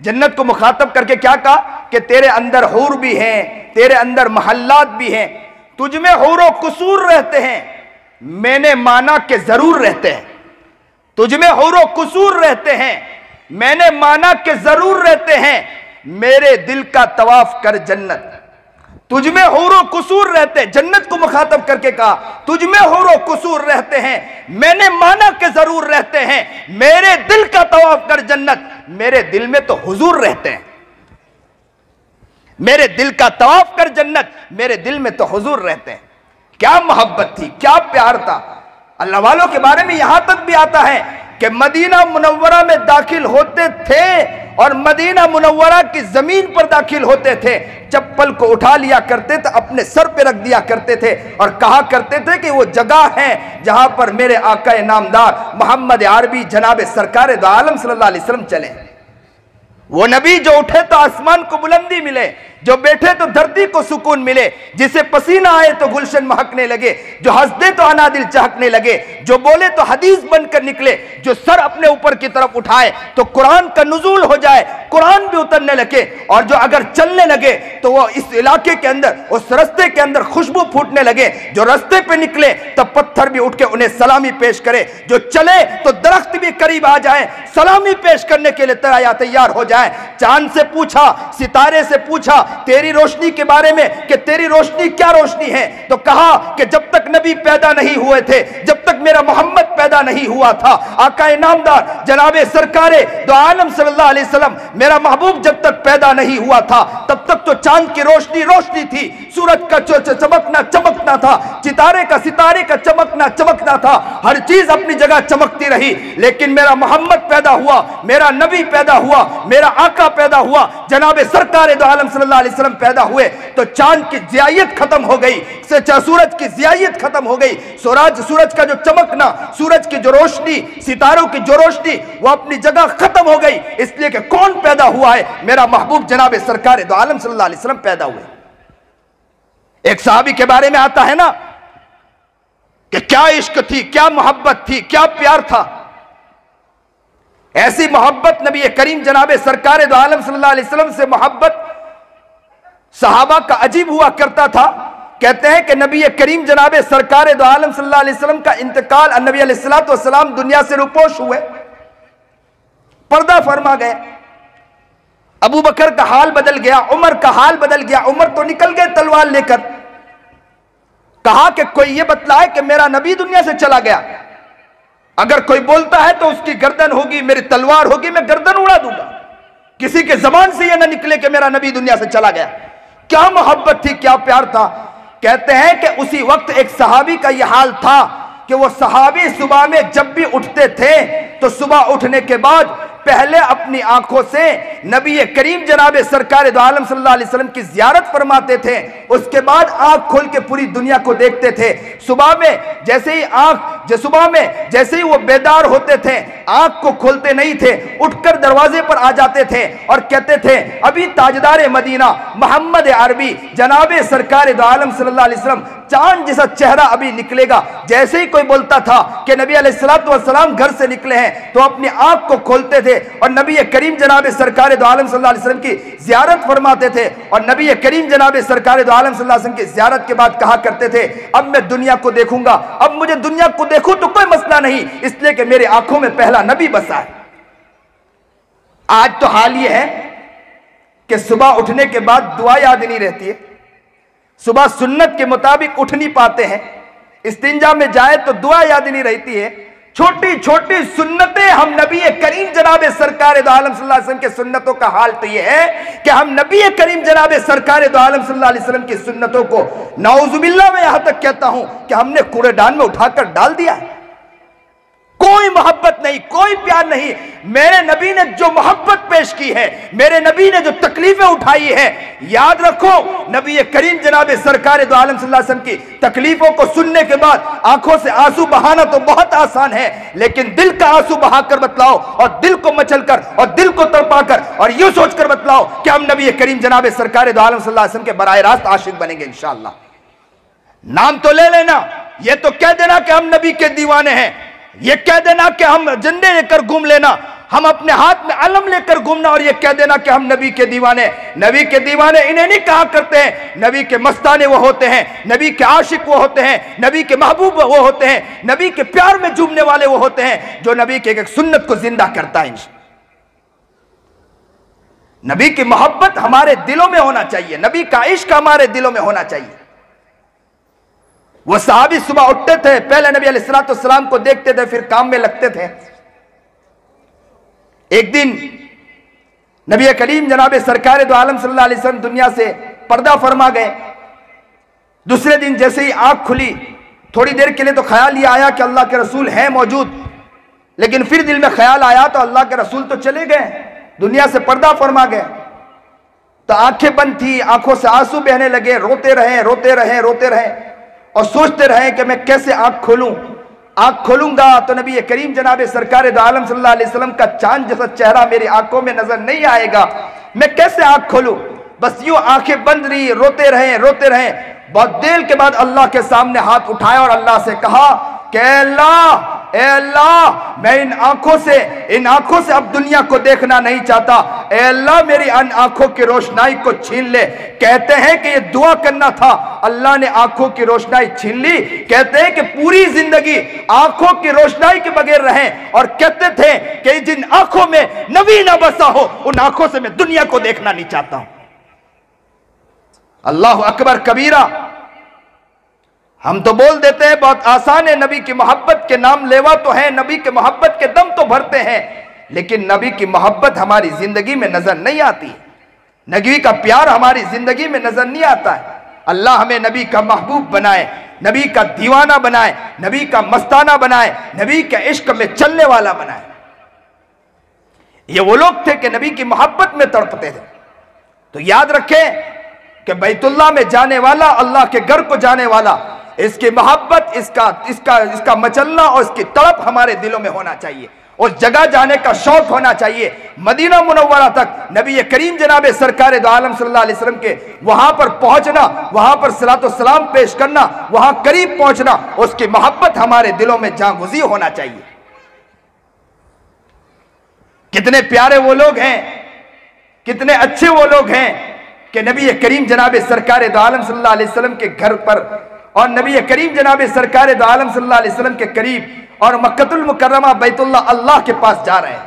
जन्नत को मुखातब करके क्या कहा कि तेरे अंदर हूर भी हैं, तेरे अंदर महल्लात भी हैं, तुझमें हौरो कुसूर रहते हैं। मैंने माना कि जरूर रहते हैं, तुझमें हौरो कुसूर रहते हैं, मैंने माना कि जरूर रहते हैं। मेरे दिल का तवाफ कर जन्नत, तुझमें हौरो कुसूर रहते हैं। जन्नत को मुखातब करके कहा तुझमें हौरो कुसूर रहते हैं, मैंने माना कि जरूर रहते हैं। मेरे दिल का तवाफ कर जन्नत, मेरे दिल में तो हुजूर रहते हैं। मेरे दिल का तवाफ कर जन्नत, मेरे दिल में तो हुजूर रहते हैं। क्या मोहब्बत थी, क्या प्यार था। अल्लाह वालों के बारे में यहां तक भी आता है कि मदीना मुनव्वरा में दाखिल होते थे और मदीना मुनव्वरा की जमीन पर दाखिल होते थे, चप्पल को उठा लिया करते थे, अपने सर पे रख दिया करते थे और कहा करते थे कि वो जगह है जहां पर मेरे आका नामदार मोहम्मद अरबी जनाब सरकार दो आलम सल्लल्लाहु अलैहि वसल्लम चले। वो नबी जो उठे तो आसमान को बुलंदी मिले, जो बैठे तो धरती को सुकून मिले, जिसे पसीना आए तो गुलशन महकने लगे, जो हंस दे तो अनादिल चहकने लगे, जो बोले तो हदीस बनकर निकले, जो सर अपने ऊपर की तरफ उठाए तो कुरान का नुज़ूल हो जाए, कुरान भी उतरने लगे, और जो अगर चलने लगे तो वो इस इलाके के अंदर, उस रस्ते के अंदर खुशबू फूटने लगे, जो रस्ते पे निकले तो पत्थर भी उठ के उन्हें सलामी पेश करे, जो चले तो दरख्त भी करीब आ जाए सलामी पेश करने के लिए तैयार हो जाए। चांद से पूछा, सितारे से पूछा तेरी रोशनी के बारे में कि तेरी रोशनी क्या रोशनी है, तो कहा कि जब तक नबी पैदा नहीं हुए थे, जब तक मेरा मोहम्मद पैदा नहीं हुआ था, आका नामदार जनाबे सरकारे दो आलम सल्लल्लाहु अलैहि वसल्लम मेरा महबूब जब तक पैदा नहीं हुआ था तब तक तो चांद की रोशनी रोशनी थी, सूरज का चमकना चमकना था, सितारे का चमकना था, हर चीज अपनी जगह चमकती रही। लेकिन मेरा मोहम्मद पैदा हुआ, मेरा नबी पैदा हुआ, मेरा आका पैदा हुआ, जनाबे सरकारे दो आलम सल्लल्लाहु अलैहि वसल्लम पैदा हुए तो चांद की जियायत खत्म हो गई, सूरज की जियायत खत्म हो गई, सूरज का जो चमकना, सूरज की जो रोशनी, सितारों की जो रोशनी वो अपनी जगह खत्म हो गई। इसलिए कि कौन पैदा हुआ है? मेरा महबूब जनाबे सरकारे दो आलम सल्लल्लाहु अलैहि वसल्लम पैदा हुए। एक सहाबी के बारे में आता है ना कि क्या इश्क थी, क्या मोहब्बत थी, क्या प्यार था। ऐसी मोहब्बत नबी करीम जनाबे सरकारे दो आलम सल्लल्लाहु अलैहि वसल्लम से मोहब्बत सहाबा का अजीब हुआ करता था। कहते हैं कि नबी करीम जनाबे सरकारे दो आलम सल्लल्लाहु अलैहि वसल्लम का इंतकाल, नबी अलैहिस्सलातु वस्सलाम दुनिया से रुपोश हुए, पर्दा फरमा गए। अबू बकर का हाल बदल गया, उमर का हाल बदल गया। उमर तो निकल गए तलवार लेकर, कहा कि कोई ये बतलाए कि मेरा नबी दुनिया से चला गया, अगर कोई बोलता है तो उसकी गर्दन होगी, मेरी तलवार होगी, मैं गर्दन उड़ा दूंगा। किसी के जबान से यह ना निकले कि मेरा नबी दुनिया से चला गया। क्या मोहब्बत थी, क्या प्यार था। कहते हैं कि उसी वक्त एक सहाबी का यह हाल था कि वो सहाबी सुबह में जब भी उठते थे तो सुबह उठने के बाद पहले अपनी आंखों से नबी करीम जनाबे सरकार दो आलम सल्लल्लाहु अलैहि वसल्लम की जियारत फरमाते थे, उसके बाद आंख खोल के पूरी दुनिया को देखते थे। सुबह में जैसे ही वो बेदार होते थे, आंख को खोलते नहीं थे, उठकर दरवाजे पर आ जाते थे और कहते थे अभी ताजदार मदीना मोहम्मद अरबी जनाबे सरकार दो आलम सल्लल्लाहु अलैहि वसल्लम चांद जैसा चेहरा अभी निकलेगा। जैसे ही कोई बोलता था कि नबी अलैहिस्सलातु वस्सलाम घर से निकले हैं तो अपनी आंख को खोलते थे और नबी करीम जनाबे सरकार दो आलम सल्लल्लाहु अलैहि वसल्लम की जियारत फरमाते थे। और नबी करीम जनाबे सरकार दो आलम सल्लल्लाहु अलैहि वसल्लम की जियारत के बाद कहा करते थे अब मैं दुनिया को देखूंगा, अब मुझे दुनिया को देखूं तो कोई मसला नहीं, इसलिए कि मेरी आंखों में पहला नबी बसा है। आज तो हाल यह है कि सुबह उठने के बाद दुआ याद नहीं रहती है, सुबह सुन्नत के मुताबिक उठ नहीं पाते हैं, इस्तिंजा में जाए तो दुआ याद नहीं रहती है। छोटी छोटी सुन्नतें हम नबी करीम जनाबे सरकार दो आलम सल्लल्लाहु अलैहि वसल्लम के सुन्नतों का हाल तो यह है कि हम नबी करीम जनाबे सरकार दो आलम सल्लल्लाहु अलैहि वसल्लम की सुन्नतों को नाउजुबिल्लाह में यहां तक कहता हूं कि हमने कूड़ेदान में उठाकर डाल दिया है। कोई मोहब्बत नहीं, कोई प्यार नहीं। मेरे नबी ने जो मोहब्बत पेश की है, मेरे नबी ने जो तकलीफें उठाई है, याद रखो नबी करीम जनाब सरकार दो आलम सल्लल्लाहु अलैहि वसल्लम की तकलीफों को सुनने के बाद आंखों से आंसू बहाना तो बहुत आसान है, लेकिन दिल का आंसू बहाकर बतलाओ और दिल को मचलकर और दिल को तड़पाकर और यूं सोचकर बतलाओ कि हम नबी करीम जनाब सरकार दो आलम सल्लल्लाहु अलैहि वसल्लम के बराह रास्त आशिक बनेंगे इंशाअल्लाह। नाम तो ले लेना, ये तो कह देना कि हम नबी के दीवाने हैं, ये कह देना कि हम झंडे लेकर घूम लेना, हम अपने हाथ में अलम लेकर घूमना और ये कह देना कि हम नबी के दीवाने। नबी के दीवाने इन्हें नहीं कहा करते हैं, नबी के मस्ताने वो होते हैं, नबी के आशिक वो होते हैं, नबी के महबूब वो होते हैं, नबी के प्यार में झूमने वाले वो होते हैं जो नबी के एक सुन्नत को जिंदा करता है। नबी की मोहब्बत हमारे दिलों में होना चाहिए, नबी का इश्क हमारे दिलों में होना चाहिए। वो सहाबी सुबह उठते थे, पहले नबी अलैहिस्सलाम को देखते थे, फिर काम में लगते थे। एक दिन नबी करीम जनाब सरकार दो आलम सल्लल्लाहु अलैहि वसल्लम दुनिया से पर्दा फरमा गए। दूसरे दिन जैसे ही आंख खुली, थोड़ी देर के लिए तो ख्याल ये आया कि अल्लाह के रसूल हैं मौजूद, लेकिन फिर दिल में ख्याल आया तो अल्लाह के रसूल तो चले गए, दुनिया से पर्दा फरमा गए। तो आंखें बंद थी, आंखों से आंसू बहने लगे, रोते रहे रोते रहे रोते रहे और सोचते रहे कि मैं कैसे आंख खोलूं। आंख खोलूंगा तो नबी करीम जनाब सरकार दो आलम सल्लल्लाहु अलैहि वसल्लम का चांद जैसा चेहरा मेरी आंखों में नजर नहीं आएगा, मैं कैसे आंख खोलूं। बस यूं आंखें बंद रही, रोते रहे रोते रहे। बहुत देर के बाद अल्लाह के सामने हाथ उठाया और अल्लाह से कहा कि अल्लाह, ए अल्लाह, मैं इन आंखों से अब दुनिया को देखना नहीं चाहता, ए अल्लाह मेरी इन आंखों की रोशनाई को छीन ले। कहते हैं कि ये दुआ करना था, अल्लाह ने आंखों की रोशनाई छीन ली। कहते हैं कि पूरी जिंदगी आंखों की रोशनाई के बगैर रहे और कहते थे कि जिन आंखों में नबी ना बसा हो उन आंखों से मैं दुनिया को देखना नहीं चाहता हूं। अल्लाह अकबर कबीरा। हम तो बोल देते हैं बहुत आसान है, नबी की मोहब्बत के नाम लेवा तो है, नबी के मोहब्बत के दम तो भरते हैं, लेकिन नबी की मोहब्बत हमारी जिंदगी में नजर नहीं आती, नबी का प्यार हमारी जिंदगी में नजर नहीं आता है। अल्लाह हमें नबी का महबूब बनाए, नबी का दीवाना बनाए, नबी का मस्ताना बनाए, नबी के इश्क में चलने वाला बनाए। ये वो लोग थे कि नबी की मोहब्बत में तड़पते थे। तो याद रखें कि बैतुल्लाह में जाने वाला, अल्लाह के घर को जाने वाला, इसकी मोहब्बत, इसका मचलना और इसकी तड़प हमारे दिलों में होना चाहिए। उस जगह जाने का शौक होना चाहिए। मदीना मुनव्वरा तक नबी करीम जनाब सरकार दो आलम सल्लल्लाहु अलैहि वसल्लम के वहां पर पहुंचना, वहां पर सलातो सलाम पेश करना, वहां करीब पहुंचना, उसकी मोहब्बत हमारे दिलों में जागुज़ी होना चाहिए। कितने प्यारे वो लोग हैं, कितने अच्छे वो लोग हैं कि नबी करीम जनाब सरकार दो आलम सल्लल्लाहु अलैहि वसल्लम के घर पर और नबी करीम जनाब सरकार दो आलम सल्लल्लाहु अलैहि वसल्लम के करीब और मक्कतुल मुकर्रमा बैतुल्लाह अल्लाह के पास जा रहे हैं।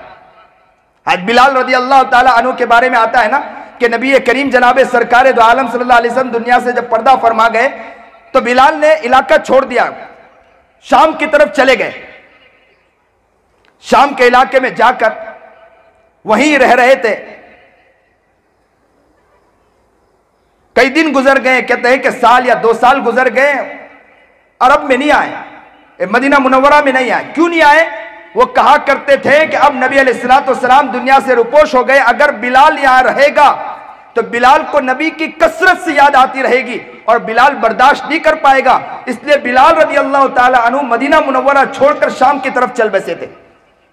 आज बिलाल रदी अल्लाह ताला अन्हु के बारे में आता है ना कि नबी करीम जनाब सरकार दो आलम सल्लल्लाहु अलैहि वसल्लम दुनिया से जब पर्दा फरमा गए तो बिलाल ने इलाका छोड़ दिया, शाम की तरफ चले गए। शाम के इलाके में जाकर वहीं रह रहे थे। कई दिन गुजर गए, कहते हैं कि साल या 2 साल गुजर गए, अरब में नहीं आए, मदीना मुनव्वरा में नहीं आए। क्यों नहीं आए? वो कहा करते थे कि अब नबी अलैहिस्सलाम दुनिया से रुपोश हो गए, अगर बिलाल यहां रहेगा तो बिलाल को नबी की कसरत से याद आती रहेगी और बिलाल बर्दाश्त नहीं कर पाएगा। इसलिए बिलाल रदी अल्लाह ताला अन्हु मदीना मुनव्वरा छोड़कर शाम की तरफ चल बसे थे।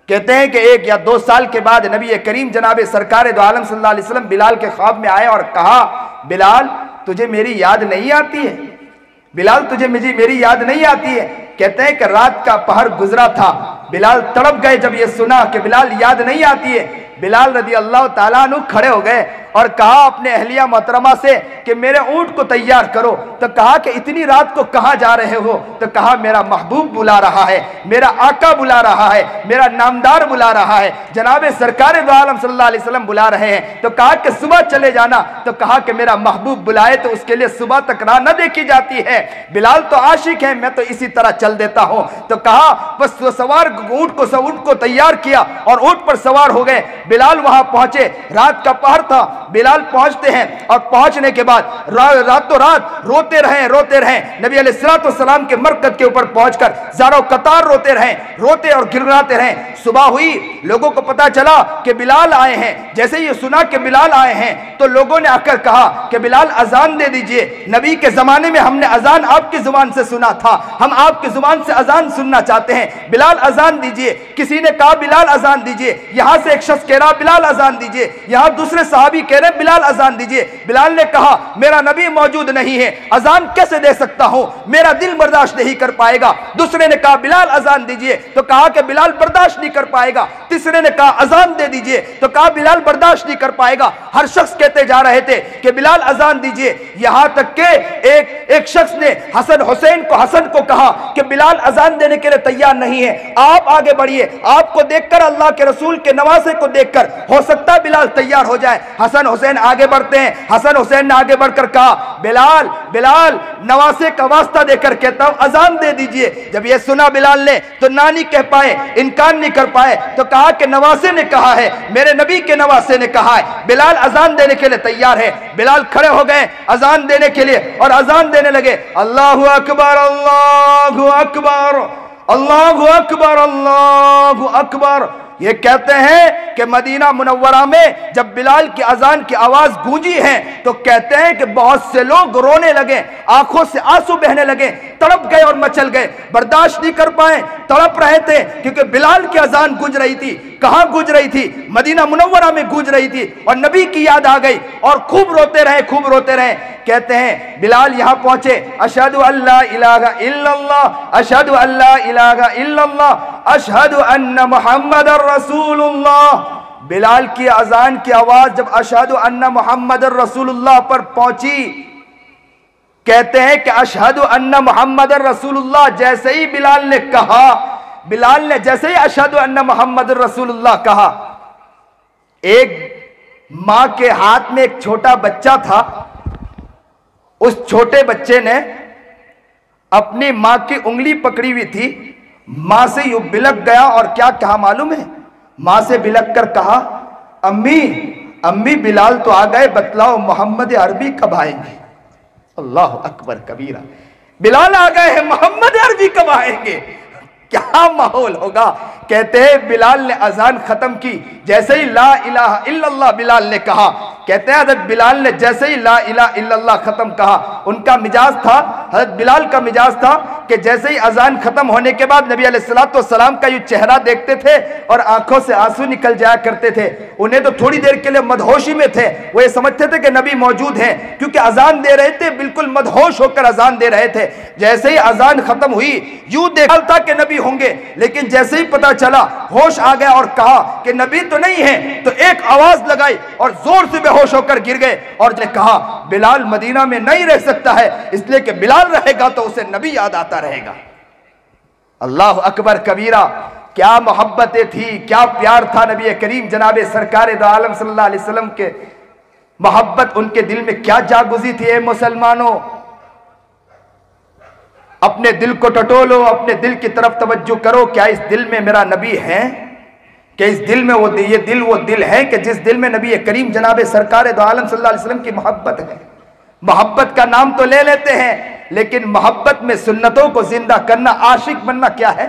कहते हैं कि 1 या 2 साल के बाद नबी करीम जनाब सरकार दो आलम सल्लल्लाहु अलैहि वसल्लम बिलाल के ख्वाब में आए और कहा, बिलाल तुझे मेरी याद नहीं आती है? बिलाल तुझे मेरी याद नहीं आती है? कहते हैं कि रात का पहर गुजरा था, बिलाल तड़प गए जब ये सुना कि बिलाल याद नहीं आती है। बिलाल रदी अल्लाह ताला अन्हु खड़े हो गए और कहा अपने अहलिया मोहतरमा से कि मेरे ऊंट को तैयार करो। तो कहा कि इतनी रात को कहां जा रहे हो? तो कहा मेरा महबूब बुला रहा है, मेरा आका बुला रहा है, मेरा नामदार बुला रहा है, जनाब सरकार दो आलम सल्लल्लाहु अलैहि वसल्लम बुला रहे हैं। तो कहा कि सुबह चले जाना। तो कहा कि मेरा महबूब बुलाए तो उसके लिए सुबह तक राह न देखी जाती है, बिलाल तो आशिक है, मैं तो इसी तरह चल देता हूं। तो कहा बस सवार ऊंट को तैयार किया और ऊंट पर सवार हो गए। बिलाल वहां पहुंचे, रात का पहर था, बिलाल पहुंचते हैं और पहुंचने के बाद रातों रात रोते रहे। नबी अलैहिस्सलाम के मरकज के ऊपर पहुंचकर ज़ारो कतार रोते रहे, रोते और गिड़गिड़ाते रहे। सुबह हुई, लोगों को पता चला कि बिलाल आए हैं। जैसे ये सुना कि बिलाल आए हैं तो लोगों ने आकर कहा कि बिलाल अजान दे दीजिए, नबी के जमाने में हमने अजान आपकी जुबान से सुना था, हम आपकी जुबान से अजान सुनना चाहते हैं, बिलाल अजान दीजिए। किसी ने कहा बिलाल अजान दीजिए, यहां से एक शख्स कह रहा बिलाल अजान दीजिए, यहां दूसरे सहाबी कह रहे बिलाल अजान दीजिए। बिलाल ने कहा मेरा नबी मौजूद नहीं है, अजान कैसे दे सकता हूं, मेरा दिल बर्दाश्त नहीं कर पाएगा। दूसरे ने कहा बिलाल अजान दीजिए, तो कहा कि बिलाल बर्दाश्त नहीं कर पाएगा। तीसरे ने कहा अजान दे दीजिए, तो कहा बिलाल बर्दाश्त नहीं कर पाएगा। हर शख्स कहते जा रहे थे कि बिलाल अजान दीजिए। यहां तक के एक शख्स ने हसन को कहा कि बिलाल अजान देने के लिए तैयार नहीं है, आप आगे बढ़िए, आपको देखकर, अल्लाह के रसूल के नवासे को देखकर हो सकता है बिलाल तैयार हो जाए। हसन हुसैन आगे बढ़ते हैं। हसन हुसैन ने आगे बढ़कर कहा बिलाल नवासे का वास्ता देकर कहता हूं अजान दे दीजिए। जब यह सुना बिलाल ने तो ना नहीं कह पाए, इनकार नहीं कर पाए, तो कहा कि नवासे ने कहा है, मेरे नबी के नवासे ने कहा है बिलाल अजान देने के लिए तैयार है। बिलाल खड़े हो गए अजान देने के लिए और अजान देने लगे। अल्लाहु अकबर, अल्लाहु अकबर, अल्लाहु अकबर, अल्लाहु अकबर। ये कहते हैं कि मदीना मुनव्वरा में जब बिलाल की अजान की आवाज गूंजी है तो कहते हैं कि बहुत से लोग रोने लगे, आंखों से आंसू बहने लगे, तड़प गए और मचल गए, बर्दाश्त नहीं कर पाए, तड़प रहे थे क्योंकि बिलाल की अजान गूंज रही थी। कहां गूंज रही थी? मदीना मुनव्वरा में गूंज रही थी और नबी की याद आ गई और खूब रोते रहे। कहते हैं बिलाल यहां पहुंचे, अशहदु अल्ला इलाहा इल्लल्लाह, अशहदु अल्ला इलाहा इल्लल्लाह, अशहदु अन्ना मुहम्मदर रसूलुल्लाह। बिलाल की अजान की आवाज जब अशहदु अन्ना मुहम्मदर रसूलुल्लाह पर पहुंची, कहते हैं कि अशहदु अन्ना मुहम्मदर रसूलुल्लाह जैसे ही बिलाल ने जैसे ही अशहदु अन्ना मुहम्मदर रसूलुल्लाह कहा, एक मां के हाथ में एक छोटा बच्चा था, उस छोटे बच्चे ने अपनी मां की उंगली पकड़ी हुई थी, मां से यूं बिलक गया और क्या कहा मालूम है? मां से बिलक कर कहा अम्मी बिलाल तो आ गए, बतलाओ मोहम्मद अरबी कब आएंगे? अल्लाह अकबर कबीरा, बिलाल आ गए हैं, मोहम्मद अरबी कब आएंगे? क्या माहौल होगा। कहते हैं बिलाल ने अजान खत्म की, जैसे ही ला इलाहा इल्लल्लाह बिलाल ने कहा, कहते हैं हज़रत बिलाल ने जैसे ही ला इलाहा इल्लल्लाह खत्म कहा, उनका मिजाज था, हज़रत बिलाल का मिजाज था कि जैसे ही अजान खत्म होने के बाद नबी अलैहिस्सलाम का ये चेहरा देखते थे और आंखों से आंसू निकल जाया करते थे। उन्हें तो थोड़ी देर के लिए मदहोशी में थे, वो ये समझते थे कि नबी मौजूद हैं, क्योंकि अजान दे रहे थे, बिल्कुल मदहोश होकर अजान दे रहे थे। जैसे ही अजान खत्म हुई, यूं देखा था कि नबी होंगे, लेकिन जैसे ही पता चला होश आ गया और कहा कि नबी तो नहीं है, तो एक आवाज लगाई और जोर से बेहोश होकर गिर गए और ने कहा बिलाल मदीना में नहीं रह सकता है, इसलिए कि बिलाल रहेगा तो उसे नबी याद आता रहेगा। अल्लाह अकबर कबीरा, क्या मोहब्बतें थी, क्या प्यार था नबी करीम जनाबे सरकार दो आलम सल्लल्लाहु अलैहि वसल्लम के, मोहब्बत उनके दिल में क्या जागुजी थी। ए मुसलमानों, अपने दिल को टटोलो, अपने दिल की तरफ तवज्जो करो, क्या इस दिल में मेरा नबी है? क्या इस दिल में वो दिल है कि जिस दिल में नबी करीम जनाबे सरकार दो आलम सल्लल्लाहु अलैहि वसल्लम की मोहब्बत है? मोहब्बत का नाम तो ले लेते हैं, लेकिन मोहब्बत में सुन्नतों को जिंदा करना, आशिक बनना क्या है?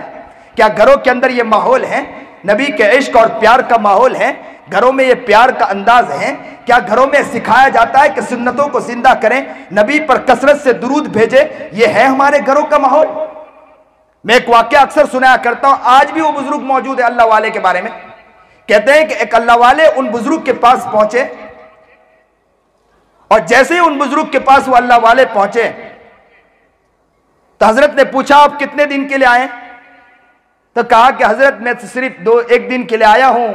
क्या घरों के अंदर ये माहौल है? नबी के इश्क और प्यार का माहौल है, घरों में ये प्यार का अंदाज है? क्या घरों में सिखाया जाता है कि सुन्नतों को जिंदा करें, नबी पर कसरत से दुरूद भेजे? ये है हमारे घरों का माहौल? मैं एक वाकया अक्सर सुनाया करता हूं, आज भी वो बुजुर्ग मौजूद है अल्लाह वाले के बारे में। कहते हैं कि एक अल्लाह वाले उन बुजुर्ग के पास पहुंचे और जैसे ही उन बुजुर्ग के पास वो अल्लाह वाले पहुंचे तो हजरत ने पूछा आप कितने दिन के लिए आए? तो कहा कि हजरत मैं सिर्फ एक दिन के लिए आया हूं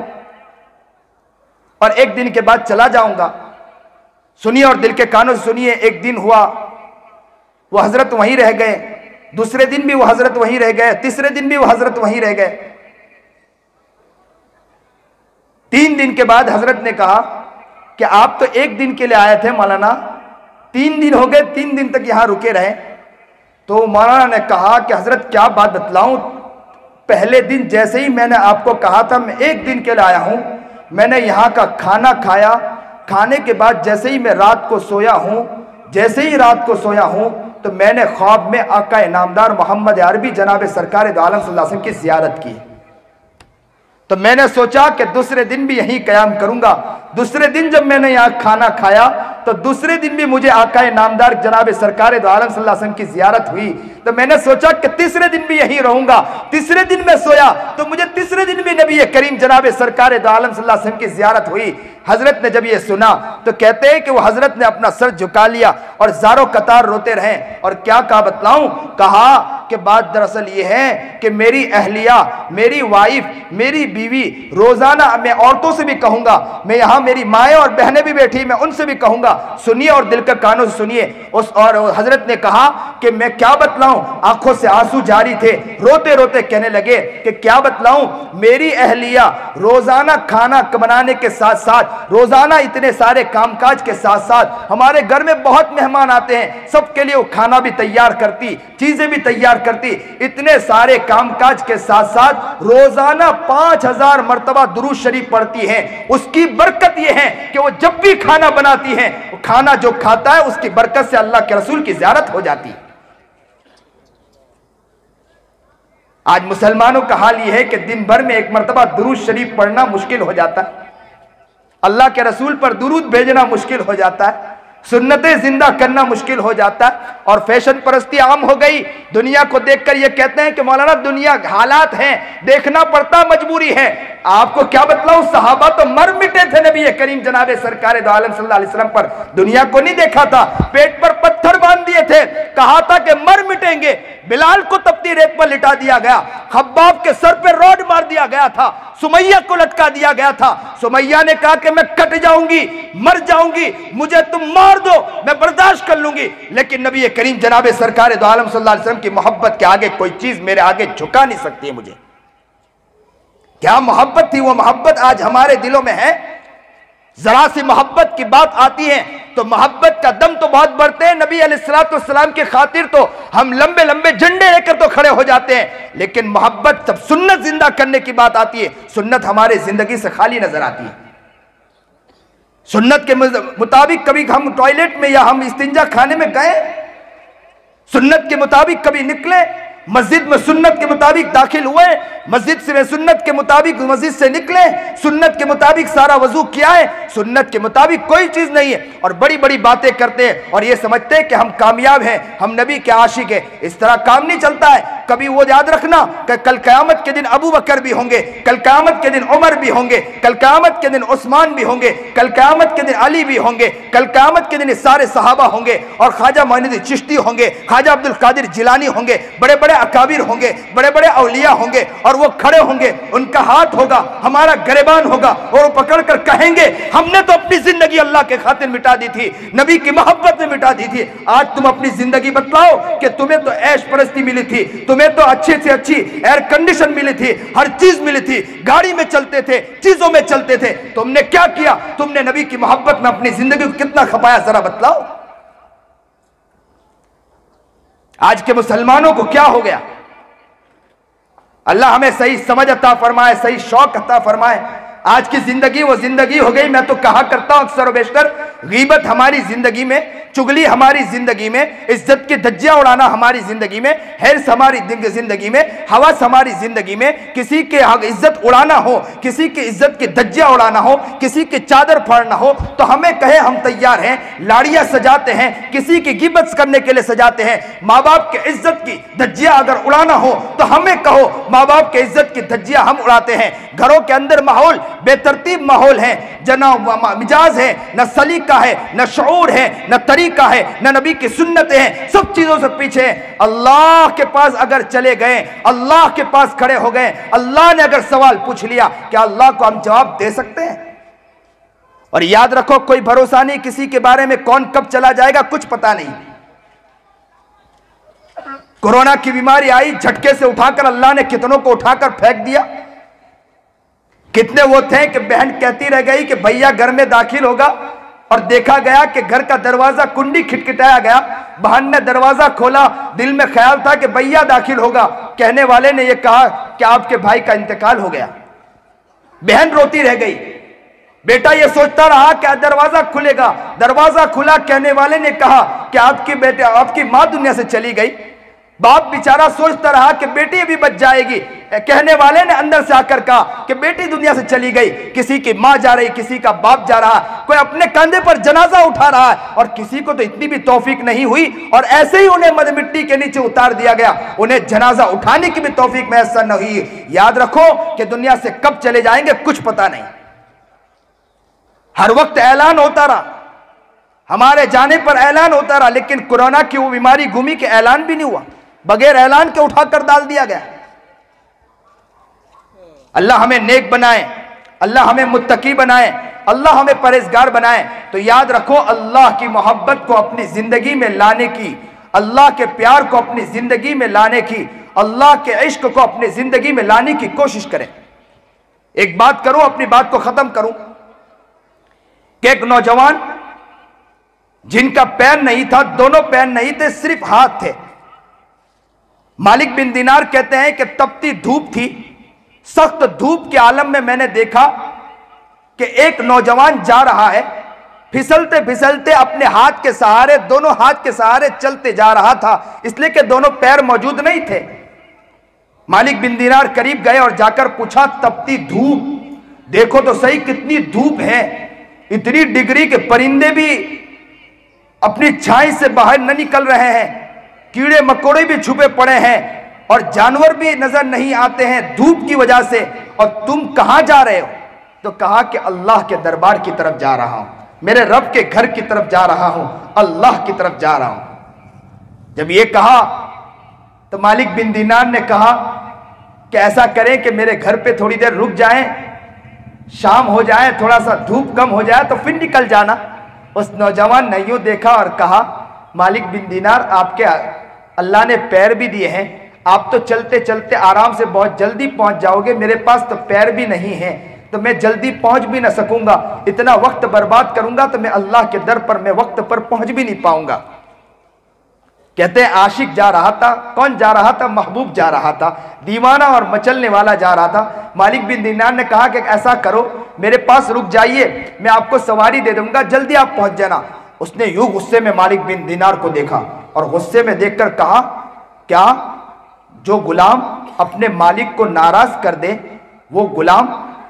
और एक दिन के बाद चला जाऊंगा। सुनिए और दिल के कानों से सुनिए, एक दिन हुआ वो हजरत वहीं रह गए, दूसरे दिन भी वो हजरत वहीं रह गए, तीसरे दिन भी वो हजरत वहीं रह गए। 3 दिन के बाद हजरत ने कहा कि आप तो एक दिन के लिए आए थे मौलाना, 3 दिन हो गए, 3 दिन तक यहां रुके रहे। तो मौलाना ने कहा कि हजरत क्या बात बतलाऊं, पहले दिन जैसे ही मैंने आपको कहा था मैं एक दिन के लिए आया हूं, मैंने यहाँ का खाना खाया, खाने के बाद जैसे ही मैं रात को सोया हूं, जैसे ही रात को सोया हूं, तो मैंने ख्वाब में आका इनामदार मोहम्मद अरबी जनाब सरकार दो आलम सल्लल्लाहु अलैहि वसल्लम की ज़ियारत की। तो मैंने सोचा कि दूसरे दिन भी यही क़याम करूंगा। दूसरे दिन जब मैंने यहाँ खाना खाया तो दूसरे दिन भी मुझे आका नामदार जनाब सरकार दो आलम सल्लल्लाहु अलैहि वसल्लम की ज़ियारत हुई। तो मैंने सोचा कि तीसरे दिन भी यहीं रहूंगा। तीसरे दिन मैं सोया तो मुझे तीसरे दिन भी नबी करीम जनाब सरकार दो आलम सल्लल्लाहु अलैहि वसल्लम की ज़ियारत हुई। हजरत ने जब ये सुना तो कहते हैं कि वो हजरत ने अपना सर झुका लिया और ज़ारो कतार रोते रहे। और क्या कहा बतलाऊं? कहा कि बात दरअसल ये है कि मेरी अहलिया, मेरी वाइफ, मेरी बीवी, रोजाना मैं औरतों से भी कहूंगा, मैं यहाँ मेरी माएँ और बहनें भी बैठी, मैं उनसे भी कहूंगा, सुनिए और दिल के कानों से सुनिए। और हजरत ने कहा कि मैं क्या बतलाऊं, आंखों से आंसू जारी थे, रोते रोते कहने लगे कि क्या बतलाऊं, मेरी अहलिया रोजाना खाना बनाने के साथ साथ, रोजाना इतने सारे कामकाज के साथ साथ हमारे घर में बहुत मेहमान आते हैं, सबके लिए वो खाना भी तैयार करती, चीजें भी तैयार करती, इतने सारे कामकाज के साथ साथ रोजाना 5000 मर्तबा दुरूद शरीफ पढ़ती हैं। उसकी बरकत यह है कि वो जब भी खाना बनाती हैं, वो खाना जो खाता है उसकी बरकत से अल्लाह के रसूल की ज़ियारत हो जाती है। आज मुसलमानों का हाल यह है कि दिन भर में एक मर्तबा दुरूद शरीफ पढ़ना मुश्किल हो जाता है, अल्लाह के रसूल पर दुरूद भेजना मुश्किल हो जाता है, सुन्नतें जिंदा करना मुश्किल हो जाता है। और फैशन परस्ती आम हो गई। दुनिया को देखकर ये कहते हैं कि मौलाना दुनिया हालात हैं, देखना पड़ता, मजबूरी है। आपको क्या बतलाऊं, सहाबा तो मर मिटे थे नबी करीम जनाब सरकार दो आलम सल्लल्लाहु अलैहि वसल्लम पर, दुनिया को नहीं देखा था, पेट पर पत्थर बांध दिए थे, कहा था कि मर मिटेंगे। बिलाल को तपती रेत पर लिटा दिया गया, खब्बाब के सर पर रॉड मार दिया गया था, सुमैया को लटका दिया गया था। सुमैया ने कहा कि मैं कट जाऊंगी, मर जाऊंगी, मुझे तुम मार दो, मैं बर्दाश्त कर लूंगी, लेकिन नबी करीम जनाब सरकार दो आलम सल्लल्लाहु अलैहि वसल्लम की मोहब्बत के आगे कोई चीज मेरे आगे झुका नहीं सकती है। मुझे क्या मोहब्बत थी, वो मोहब्बत आज हमारे दिलों में है। जरा सी मोहब्बत की बात आती है तो मोहब्बत का दम तो बहुत बढ़ते हैं। नबी अलैहिस्सलातु वस्सलाम की खातिर तो हम लंबे लंबे झंडे लेकर तो खड़े हो जाते हैं, लेकिन मोहब्बत जब सुन्नत जिंदा करने की बात आती है, सुन्नत हमारे जिंदगी से खाली नजर आती है। सुन्नत के मुताबिक कभी हम टॉयलेट में या हम इस्तिंजा खाने में गए, सुन्नत के मुताबिक कभी निकले, मस्जिद में सुन्नत के मुताबिक दाखिल हुए, मस्जिद से सुन्नत के मुताबिक मस्जिद से निकले, सुन्नत के मुताबिक सारा वजू किया है, सुन्नत के मुताबिक कोई चीज नहीं है। और बड़ी बड़ी बातें करते हैं और ये समझते हैं कि हम कामयाब हैं, हम नबी के आशिक हैं। इस तरह काम नहीं चलता है। कभी वो याद रखना कि कल क़यामत के दिन अबू बकर भी होंगे, कल क़यामत के दिन उमर भी होंगे, कल क़यामत के दिन उस्मान भी होंगे, कल क़यामत के दिन अली भी होंगे, कल क़यामत के दिन सारे सहाबा होंगे और ख्वाजा मोइनुद्दीन चिश्ती होंगे, ख्वाजा अब्दुल कादिर जिलानी होंगे, बड़े बड़े अकाबिर होंगे, बड़े बड़े औलिया होंगे, और वो खड़े होंगे, उनका हाथ होगा, हमारा गिरबान होगा, और वो पकड़कर कहेंगे हमने तो अपनी जिंदगी अल्लाह के खातिर मिटा दी थी, नबी की मोहब्बत में मिटा दी थी। आज तुम अपनी जिंदगी बतलाओ कि तुम्हें तो ऐश परस्ती मिली थी, तुम्हें तो अच्छी से अच्छी एयर कंडीशन मिली थी, हर चीज मिली थी, गाड़ी में चलते थे, चीजों में चलते थे, तुमने क्या किया? तुमने नबी की मोहब्बत में अपनी जिंदगी को कितना खपाया, जरा बतलाओ। आज के मुसलमानों को क्या हो गया? अल्लाह हमें सही समझ अता फरमाए, सही शौक अता फरमाए। आज की जिंदगी वो जिंदगी हो गई, मैं तो कहा करता हूं अक्सर बेशतर, गीबत हमारी जिंदगी में, चुगली हमारी जिंदगी में, इज्जत की धज्जियां उड़ाना हमारी जिंदगी में, हिर्स हमारी जिंदगी में, हवस हमारी जिंदगी में, किसी के इज्जत उड़ाना हो, किसी की इज्जत की धज्जियां उड़ाना हो, किसी की चादर फाड़ना हो तो हमें कहे हम तैयार हैं, लाड़ियां सजाते हैं, किसी की गिबत करने के लिए सजाते हैं। माँ बाप के इज्जत की धज्जियां अगर उड़ाना हो तो हमें कहो, माँ बाप के इज्जत की धज्जियां हम उड़ाते हैं। घरों के अंदर माहौल बेतरतीब माहौल है, जना मिजाज है, न सलीका है, न शऊर है, न तरीका है, न नबी की सुन्नतें हैं, सब चीजों से पीछे हैं। अल्लाह के पास अगर चले गए, अल्लाह के पास खड़े हो गए, अल्लाह ने अगर सवाल पूछ लिया, क्या अल्लाह को हम जवाब दे सकते हैं? और याद रखो, कोई भरोसा नहीं किसी के बारे में, कौन कब चला जाएगा कुछ पता नहीं। कोरोना की बीमारी आई, झटके से उठाकर अल्लाह ने कितनों को उठाकर फेंक दिया। कितने वो थे कि बहन कहती रह गई कि भैया घर में दाखिल होगा, और देखा गया कि घर का दरवाजा कुंडी खिटखिटाया गया, बहन ने दरवाजा खोला, दिल में ख्याल था कि भैया दाखिल होगा, कहने वाले ने यह कहा कि आपके भाई का इंतकाल हो गया। बहन रोती रह गई, बेटा ये सोचता रहा कि दरवाजा खुलेगा, दरवाजा खुला, कहने वाले ने कहा कि आपकी माँ दुनिया से चली गई। बाप बेचारा सोचता रहा कि बेटी अभी बच जाएगी, कहने वाले ने अंदर से आकर कहा कि बेटी दुनिया से चली गई। किसी की माँ जा रही, किसी का बाप जा रहा, कोई अपने कंधे पर जनाजा उठा रहा है, और किसी को तो इतनी भी तौफीक नहीं हुई, और ऐसे ही उन्हें मद मिट्टी के नीचे उतार दिया गया। उन्हें जनाजा उठाने की भी तौफीक मैसर नहीं हुई। याद रखो कि दुनिया से कब चले जाएंगे कुछ पता नहीं। हर वक्त ऐलान होता रहा, हमारे जाने पर ऐलान होता रहा, लेकिन कोरोना की वो बीमारी घूमी कि ऐलान भी नहीं हुआ, बगैर ऐलान के उठाकर डाल दिया गया। अल्लाह हमें नेक बनाए, अल्लाह हमें मुत्तकी बनाए, अल्लाह हमें परहेजगार बनाए। तो याद रखो, अल्लाह की मोहब्बत को अपनी जिंदगी में लाने की, अल्लाह के प्यार को अपनी जिंदगी में लाने की, अल्लाह के इश्क को अपनी जिंदगी में लाने की कोशिश करें। एक बात करूं, अपनी बात को खत्म करूं कि एक नौजवान जिनका पैर नहीं था, दोनों पैर नहीं थे, सिर्फ हाथ थे। मालिक बिन दिनार कहते हैं कि तपती धूप थी, सख्त धूप के आलम में मैंने देखा कि एक नौजवान जा रहा है, फिसलते फिसलते अपने हाथ के सहारे, दोनों हाथ के सहारे चलते जा रहा था, इसलिए कि दोनों पैर मौजूद नहीं थे। मालिक बिन दिनार करीब गए और जाकर पूछा, तपती धूप देखो तो सही, कितनी धूप है, इतनी डिग्री के परिंदे भी अपनी छाई से बाहर न निकल रहे हैं, कीड़े मकोड़े भी छुपे पड़े हैं, और जानवर भी नजर नहीं आते हैं धूप की वजह से, और तुम कहां जा रहे हो? तो कहा कि अल्लाह के दरबार की तरफ जा रहा हूं, मेरे रब के घर की तरफ जा रहा हूं, अल्लाह की तरफ जा रहा हूं। जब ये कहा तो मालिक बिन दिनार ने कहा कि ऐसा करें कि मेरे घर पे थोड़ी देर रुक जाएं, शाम हो जाए, थोड़ा सा धूप कम हो जाए तो फिर निकल जाना। उस नौजवान ने यूं देखा और कहा, मालिक बिन दिनार, आपके अल्लाह ने पैर भी दिए हैं, आप तो चलते चलते आराम से बहुत जल्दी पहुंच जाओगे, मेरे पास तो पैर भी नहीं है, तो मैं जल्दी पहुंच भी ना सकूंगा, इतना वक्त बर्बाद करूंगा तो मैं अल्लाह के दर पर मैं वक्त पर पहुंच भी नहीं पाऊंगा। कहते हैं आशिक जा रहा था। कौन जा रहा था? महबूब जा रहा था, दीवाना और मचलने वाला जा रहा था। मालिक बिन दिनार ने कहा कि ऐसा करो, मेरे पास रुक जाइए, मैं आपको सवारी दे दूंगा, जल्दी आप पहुंच जाना। उसने यूं गुस्से में मालिक बिन दिनार को देखा और गुस्से में देखकर कहा, क्या जो गुलाम अपने मालिक को नाराज कर दे, वो गुलाम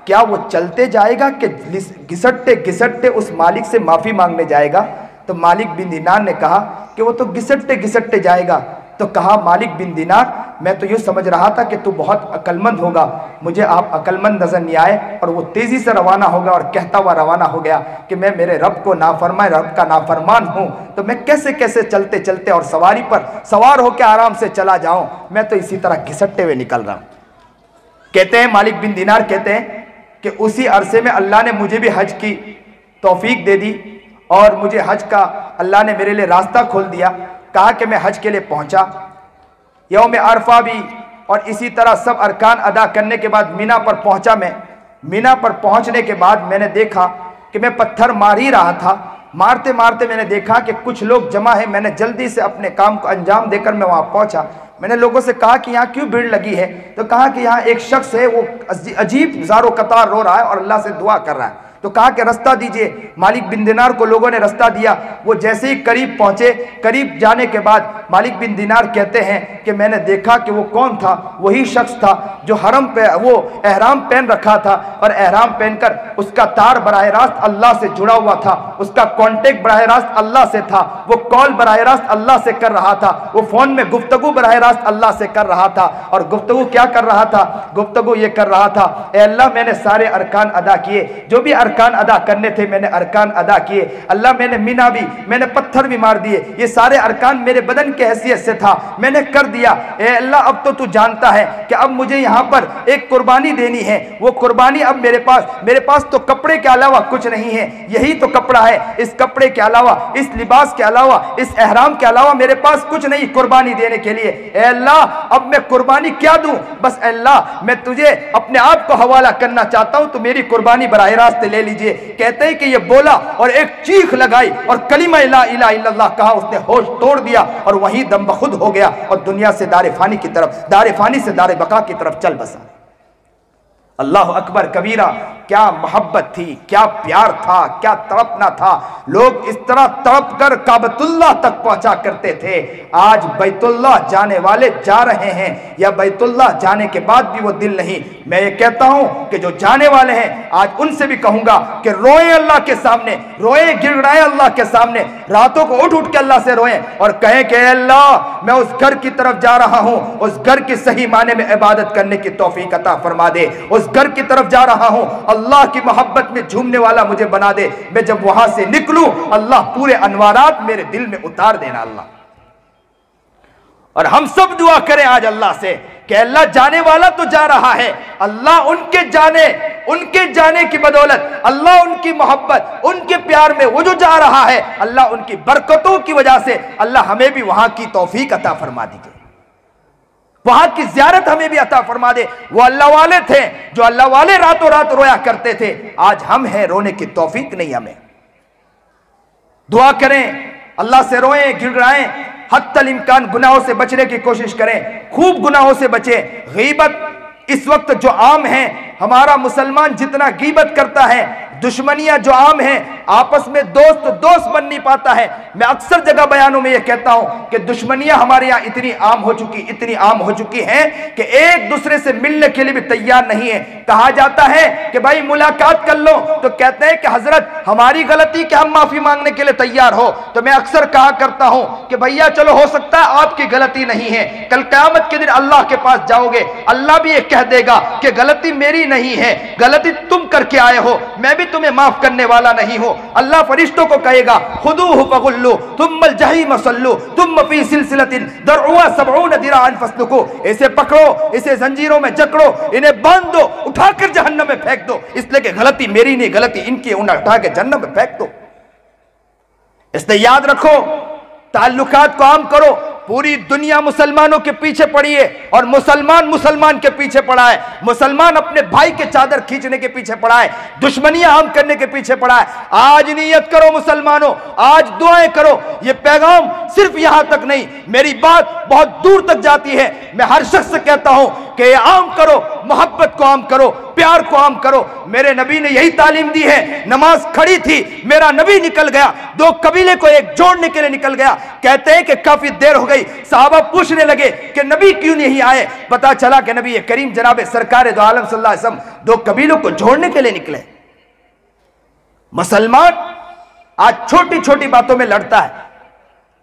क्या वो चलते जाएगा कि घिसटते घिसटते उस मालिक से माफी मांगने जाएगा? तो मालिक बिन दिनार ने कहा कि वो तो घिसटते घिसटते जाएगा। तो कहा, मालिक बिन दिनार, मैं तो यूँ समझ रहा था कि तू बहुत अक्लमंद होगा, मुझे आप अक्लमंद नजर नहीं आए। और वो तेजी से रवाना होगा और कहता हुआ रवाना हो गया कि मैं मेरे रब को नाफरमान, रब का नाफरमान हूँ, तो मैं कैसे कैसे चलते चलते और सवारी पर सवार होकर आराम से चला जाऊं, मैं तो इसी तरह घिसटते हुए निकल रहा हूं। कहते हैं मालिक बिन दिनार कहते हैं कि उसी अरसे में अल्लाह ने मुझे भी हज की तौफीक दे दी और मुझे हज का अल्लाह ने मेरे लिए रास्ता खोल दिया। कहा कि मैं हज के लिए पहुंचा, यौम अरफा भी, और इसी तरह सब अरकान अदा करने के बाद मीना पर पहुंचा। मैं मीना पर पहुंचने के बाद मैंने देखा कि मैं पत्थर मार ही रहा था, मारते मारते मैंने देखा कि कुछ लोग जमा है। मैंने जल्दी से अपने काम को अंजाम देकर मैं वहां पहुंचा। मैंने लोगों से कहा कि यहाँ क्यों भीड़ लगी है? तो कहा कि यहाँ एक शख्स है, वो अजीब ज़ारो कतार रो रहा है और अल्लाह से दुआ कर रहा है। तो कहा कि रास्ता दीजिए। मालिक बिन दिनार को लोगों ने रास्ता दिया। वो जैसे ही करीब पहुंचे, करीब जाने के बाद मालिक बिन दिनार कहते हैं कि मैंने देखा कि वो कौन था? वही शख्स था जो हरम पे वो एहराम पहन रखा था, और एहराम पहनकर उसका तार बराह रास्त अल्लाह से जुड़ा हुआ था, उसका कॉन्टेक्ट बराह रास्त अल्लाह से था, वो कॉल बराह रास्त अल्लाह से कर रहा था, वो फोन में गुफ्तगू बराह रास्त अल्लाह से कर रहा था। और गुफ्तगू क्या कर रहा था? गुफ्तगू ये कर रहा था, ए अल्लाह, मैंने सारे अरकान अदा किए, जो भी अरकान अदा करने थे मैंने अरकान अदा किए। अल्लाह, मैंने मीना भी, मैंने पत्थर भी मार दिए, ये सारे अरकान मेरे बदन के हैसियत से था, मैंने कर दिया। ए अल्लाह, अब तो तू जानता है कि अब मुझे यहाँ पर एक कुर्बानी देनी है। वो कुर्बानी अब मेरे पास तो कपड़े के अलावा कुछ नहीं है, यही तो कपड़ा है। इस कपड़े के अलावा, इस लिबास के अलावा, इस एहराम के अलावा मेरे पास कुछ नहीं कुर्बानी देने के लिए। ए अल्लाह, अब मैं कुर्बानी क्या दूं? बस अल्लाह, मैं तुझे अपने आप को हवाला करना चाहता हूं, तो मेरी कुर्बानी बराह रास्त ले लीजिए। कहते हैं कि ये बोला और एक चीख लगाई और कलिमा ला इलाहा इल्लल्लाह कहा, उसने होश तोड़ दिया और वहीं दम बखुद हो गया और दुनिया से दारे फानी की तरफ, दारे फानी से दारे बका की तरफ चल बसा। अल्लाह अकबर कबीरा। क्या मोहब्बत थी, क्या प्यार था, क्या तड़पना था। लोग इस तरह तड़प कर काबतुल्लाह तक पहुंचा करते थे। आज बैतुल्लाह जाने वाले जा रहे हैं, या बैतुल्लाह जाने के बाद भी वो दिल नहीं। मैं ये कहता हूं कि जो जाने वाले हैं, आज उनसे भी कहूंगा कि रोए अल्लाह के सामने, रोए गिड़गिड़ाए अल्लाह के सामने, रातों को उठ उठ के अल्लाह से रोए और कहें कि अल्लाह मैं उस घर की तरफ जा रहा हूं, उस घर की सही माने में इबादत करने की तौफीक अता फरमा दे। उस घर की तरफ जा रहा हूं, अल्लाह की मोहब्बत में झूमने वाला मुझे बना दे। मैं जब वहां से निकलूं, अल्लाह पूरे अनवारात मेरे दिल में उतार देना अल्लाह। और हम सब दुआ करें आज अल्लाह से कि अल्लाह जाने वाला तो जा रहा है, अल्लाह उनके जाने की बदौलत, अल्लाह उनकी मोहब्बत, उनके प्यार में वो जो जा रहा है, अल्लाह उनकी बरकतों की वजह से अल्लाह हमें भी वहां की तौफीक अता फरमा दीजिए, वहां की ज़ियारत हमें भी अता फरमा दे। वो अल्लाह वाले थे जो अल्लाह वाले रातों रात रोया करते थे, आज हम हैं रोने की तौफीक नहीं हमें। दुआ करें, अल्लाह से रोएं, गिड़गिड़ाएं, हत्तल इम्कान गुनाहों से बचने की कोशिश करें, खूब गुनाहों से बचें। गीबत इस वक्त जो आम है, हमारा मुसलमान जितना गीबत करता है, दुश्मनियां जो आम हैं, आपस में दोस्त बन नहीं पाता है। मैं अक्सर जगह बयानों में यह कहता हूं कि दुश्मनियां हमारे यहां इतनी आम हो चुकी हैं कि एक दूसरे से मिलने के लिए भी तैयार नहीं है। कहा जाता है कि भाई मुलाकात कर लो, तो कहते हैं कि हजरत हमारी गलती कि हम माफी मांगने के लिए तैयार हो। तो मैं अक्सर कहा करता हूं कि भैया चलो हो सकता है आपकी गलती नहीं है, कल क़यामत के दिन अल्लाह के पास जाओगे, अल्लाह भी ये कह देगा कि गलती मेरी नहीं है, गलती तुम करके आए हो, मैं भी तुम्हें माफ करने वाला नहीं हूं। अल्लाह फरिश्तों को कहेगा खुदूहु फगुल्लू तुम्मल जहीम सल्लू तुम फी सिलसिलतिन दरउहा सबऊन दिराअन फस्लुकू। इसे पकड़ो, इसे जंजीरों में जकड़ो, इन्हें बांध दो, उठाकर जहन्नम में फेंक दो, इसलिए कि गलती मेरी नहीं, गलती इनकी, उन्हें उठा के जहन्नम में फेंक दो। इसलिए याद रखो, ताल्लुकात को आम करो। पूरी दुनिया मुसलमानों के पीछे पड़ी है और मुसलमान के पीछे पड़ा है। मुसलमान अपने भाई के चादर खींचने के पीछे पड़ा है, दुश्मनियां आम करने के पीछे पड़ा है। आज नियत करो मुसलमानों, आज दुआएं करो। ये पैगाम सिर्फ यहां तक नहीं, मेरी बात बहुत दूर तक जाती है। मैं हर शख्स से कहता हूं कि आम करो, मोहब्बत को आम करो, प्यार को आम करो। मेरे नबी ने यही तालीम दी है। नमाज खड़ी थी, मेरा नबी निकल गया, दो कबीले को एक जोड़ने के लिए निकल गया। कहते हैं कि काफी देर हो गई, साहबा पूछने लगे कि नबी क्यों नहीं आए। पता चला कि नबी करीम जनाब सरकार दो आलम सल्लल्लाहु अलैहि वसल्लम दो कबीलों को जोड़ने के लिए निकले। मुसलमान आज छोटी छोटी बातों में लड़ता है,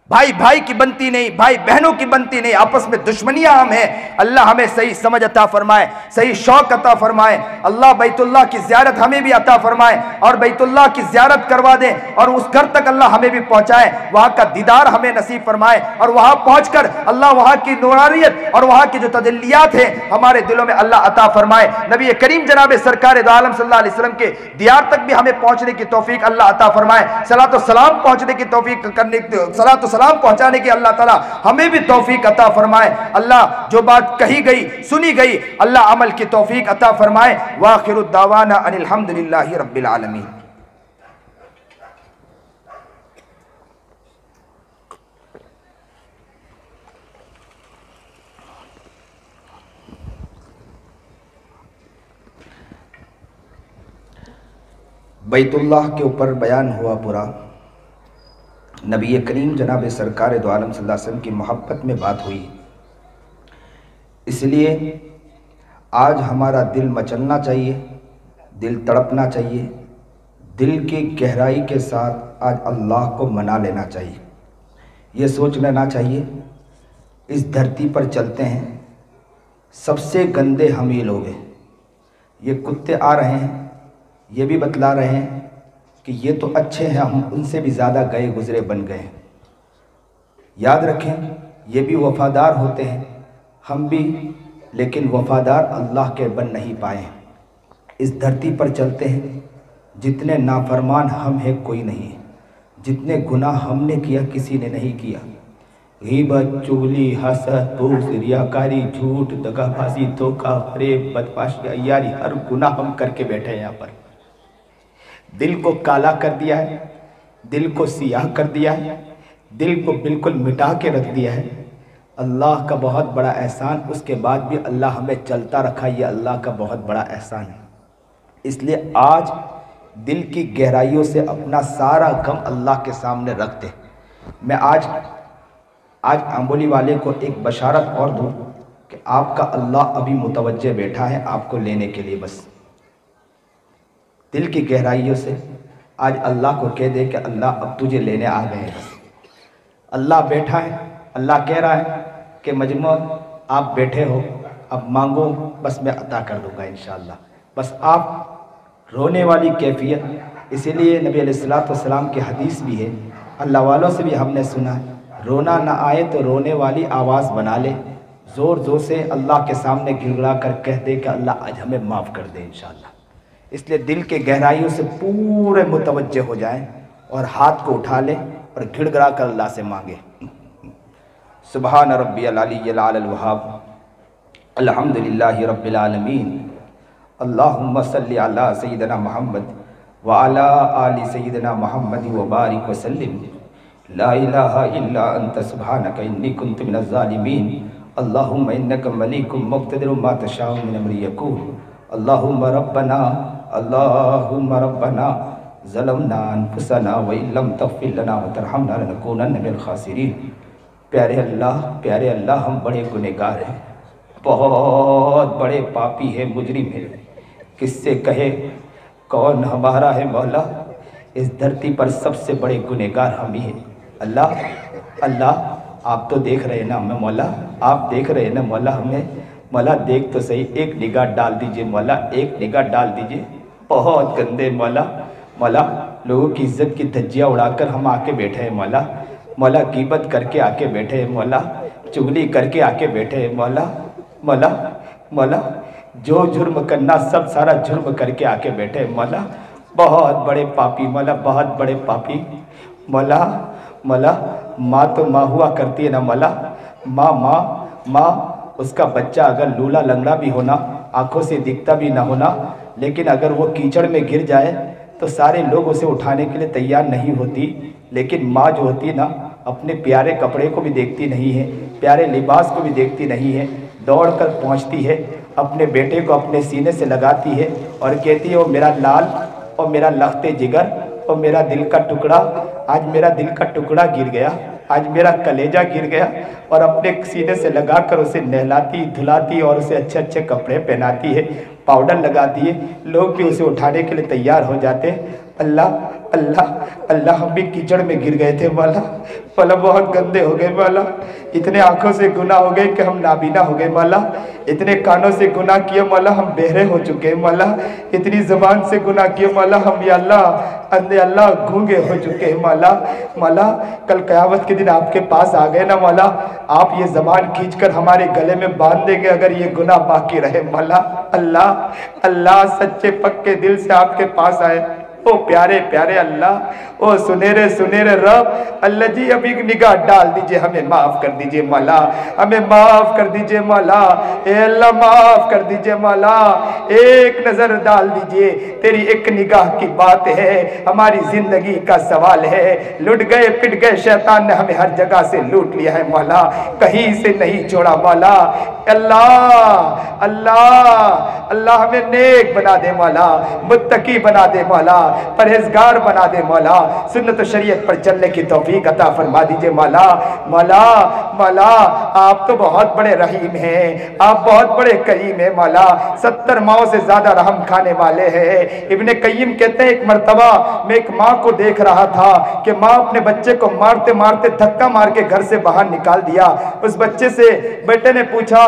भाई भाई की बनती नहीं, भाई बहनों की बनती नहीं, आपस में दुश्मनियां आम है। अल्लाह हमें सही समझ अता फरमाए, सही शौक अता फरमाए। अल्लाह बैतुल्लाह की ज़ियारत हमें भी अता फरमाए और बैतुल्लाह की ज़ियारत करवा दे और उस घर तक अल्लाह हमें भी पहुंचाए, वहां का दीदार हमें नसीब फरमाए और वहां पहुंचकर अल्लाह वहां की नूरानियत और वहां की जो तजल्लियात है हमारे दिलों में अल्लाह अता फरमाए। नबी करीम जनाब सरकार दो आलम सल्लल्लाहु अलैहि वसल्लम के दियार तक भी हमें पहुंचने की तौफीक अल्लाह अता फरमाए। सलातो सलाम पहुंचने की तौफीक करने, सलातो सलाम पहुंचाने की अल्लाह ताला हमें भी तौफीक अता फरमाए। अल्लाह जो बात कही गई सुनी गई, अल्लाह अमल की तौफीक अता फरमाए। वाखिरु दावाना अनिल हम्दुलिल्लाहि रब्बिल आलमीन। बैतुल्लाह के ऊपर बयान हुआ पूरा। नबी करीम जनाब सरकार दो आलम सल्लल्लाहु अलैहि वसल्लम की मोहब्बत में बात हुई, इसलिए आज हमारा दिल मचलना चाहिए, दिल तड़पना चाहिए, दिल की गहराई के साथ आज अल्लाह को मना लेना चाहिए। ये सोच लेना चाहिए इस धरती पर चलते हैं, सबसे गंदे हम ही लोग हैं। ये कुत्ते आ रहे हैं, ये भी बतला रहे हैं कि ये तो अच्छे हैं, हम उनसे भी ज़्यादा गए गुजरे बन गए। याद रखें, ये भी वफ़ादार होते हैं, हम भी, लेकिन वफ़ादार अल्लाह के बन नहीं पाए। इस धरती पर चलते हैं, जितने नाफरमान हम हैं कोई नहीं, जितने गुनाह हमने किया किसी ने नहीं किया। गीबत, चुगली, हसद, बूस, रियाकारी, झूठ, दगाबाजी, धोखा, फरेब, बदमाशी, अय्यारी, हर गुनाह हम करके बैठे हैं। यहाँ पर दिल को काला कर दिया है, दिल को सियाह कर दिया है, दिल को बिल्कुल मिटा के रख दिया है। अल्लाह का बहुत बड़ा एहसान, उसके बाद भी अल्लाह हमें चलता रखा, ये अल्लाह का बहुत बड़ा एहसान है। इसलिए आज दिल की गहराइयों से अपना सारा गम अल्लाह के सामने रख दे। मैं आज आंबोली वाले को एक बशारत और दूँ कि आपका अल्लाह अभी मुतवज्जे बैठा है आपको लेने के लिए। बस दिल की गहराइयों से आज अल्लाह को कह दे कि अल्लाह अब तुझे लेने आ गए हैं। अल्लाह बैठा है, अल्लाह कह रहा है कि मजमू आप बैठे हो, अब मांगो बस मैं अता कर दूंगा इंशाअल्लाह। बस आप रोने वाली कैफियत, इसीलिए नबी अलैहिस्सलाम की हदीस भी है, अल्लाह वालों से भी हमने सुना है, रोना ना आए तो रोने वाली आवाज़ बना ले, ज़ोर ज़ोर से अल्लाह के सामने गिड़गिड़ा कर कह दे कि अल्लाह आज हमें माफ़ कर दे इंशाअल्लाह। इसलिए दिल के गहराइयों से पूरे मुतवज्जे हो जाएं और हाथ को उठा ले और गिड़गिड़ा कर अल्लाह से मांगे। सुबहान रब्बियल अलिय्यिल आलल वहाब, अल्हम्दुलिल्लाहि रब्बिल आलमीन, अल्लाहुम्मा सल्लि अला सय्यिदना मुहम्मद व अला आलि सय्यिदना मुहम्मद व बारिक व सल्लिम। ला इलाहा इल्ला अंत सुब्हानक इन्नी कुन्तु मिनज़ ज़ालिमीन। अल्लाहुम्मा इन्नका मलीकुम मुक़्तदिरुम मा तशाउ मिन अम्रि यकून। अल्लाहुम्मा रब्बना ज़लमना अनफुसना व इल्लम तग़फ़िर लना व तरहमना लनकूनन्न मिनल ख़ासिरीन। प्यारे अल्लाह, हम बड़े गुनहगार हैं, बहुत बड़े पापी हैं, मुजरिम हैं। किससे कहे कौन हमारा है मौला, इस धरती पर सबसे बड़े गुनहगार हम ही हैं। अल्लाह आप तो देख रहे हैं ना हमें मौला, आप देख रहे हैं ना मौला हमें, मौला देख तो सही, एक निगाह डाल दीजिए मौला, एक निगाह डाल दीजिए। बहुत गंदे मौला, लोगों की इज्जत की धज्जियाँ उड़ाकर हम आके बैठे हैं मौला, ग़ीबत करके आके बैठे हैं मौला, चुगली करके आके बैठे हैं मौला, जो जुर्म करना सब सारा जुर्म करके आके बैठे हैं मौला। बहुत बड़े पापी मौला, बहुत बड़े पापी मौला। माँ तो माँ हुआ करती है ना मौला, माँ उसका बच्चा अगर लूला लंगड़ा भी होना, आंखों से दिखता भी ना होना, लेकिन अगर वो कीचड़ में गिर जाए तो सारे लोग उसे उठाने के लिए तैयार नहीं होती। लेकिन माँ जो होती है ना, अपने प्यारे कपड़े को भी देखती नहीं है, प्यारे लिबास को भी देखती नहीं है, दौड़ कर पहुँचती है, अपने बेटे को अपने सीने से लगाती है और कहती है, ओ मेरा लाल और मेरा लख्ते जिगर और मेरा दिल का टुकड़ा, आज मेरा दिल का टुकड़ा गिर गया, आज मेरा कलेजा गिर गया। और अपने सीने से लगाकर उसे नहलाती धुलाती और उसे अच्छे अच्छे कपड़े पहनाती है, पाउडर लगाती है, लोग भी उसे उठाने के लिए तैयार हो जाते हैं। अल्लाह हम भी कीचड़ में गिर गए थे मौला, बहुत गंदे हो गए मौला, इतने आँखों से गुनाह हो गए कि हम नाबीना हो गए मौला, इतने कानों से गुनाह किए मौला हम बहरे हो चुके हैं मौला, इतनी ज़बान से गुनाह किए मौला हम या अल्लाह गूंगे हो चुके हैं मौला। कल क़यामत के दिन आपके पास आ गए ना मौला, आप ये ज़बान खींचकर हमारे गले में बांध देंगे अगर ये गुनाह बाकी रहे मौला। अल्लाह सच्चे पक्के दिल से आपके पास आए, ओ प्यारे प्यारे अल्लाह, ओ सुनेरे सुनेरे रब, अल्लाह जी अब एक निगाह डाल दीजिए, हमें माफ़ कर दीजिए मौला, हमें माफ़ कर दीजिए मौला, ए अल्लाह माफ़ कर दीजिए मौला, एक नज़र डाल दीजिए, तेरी एक निगाह की बात है, हमारी ज़िंदगी का सवाल है। लुट गए पिट गए, शैतान ने हमें हर जगह से लूट लिया है मौला, कहीं से नहीं छोड़ा मौला। अल्लाह हमें नेक बना दे मौला, मुत्तकी बना दे मौला, परहेजगार बना दे मौला, सुन्नत शरीयत पर चलने की तौफीक अता फरमा दीजिए मौला। आप तो बहुत बड़े रहीम हैं, आप बहुत बड़े करीम हैं मौला, 70 माओं से ज्यादा रहम खाने वाले हैं। इब्ने कय्यिम कहते हैं, एक मर्तबा मैं एक माँ को देख रहा था कि माँ अपने बच्चे को मारते मारते धक्का मार के घर से बाहर निकाल दिया। उस बच्चे से बेटे ने पूछा,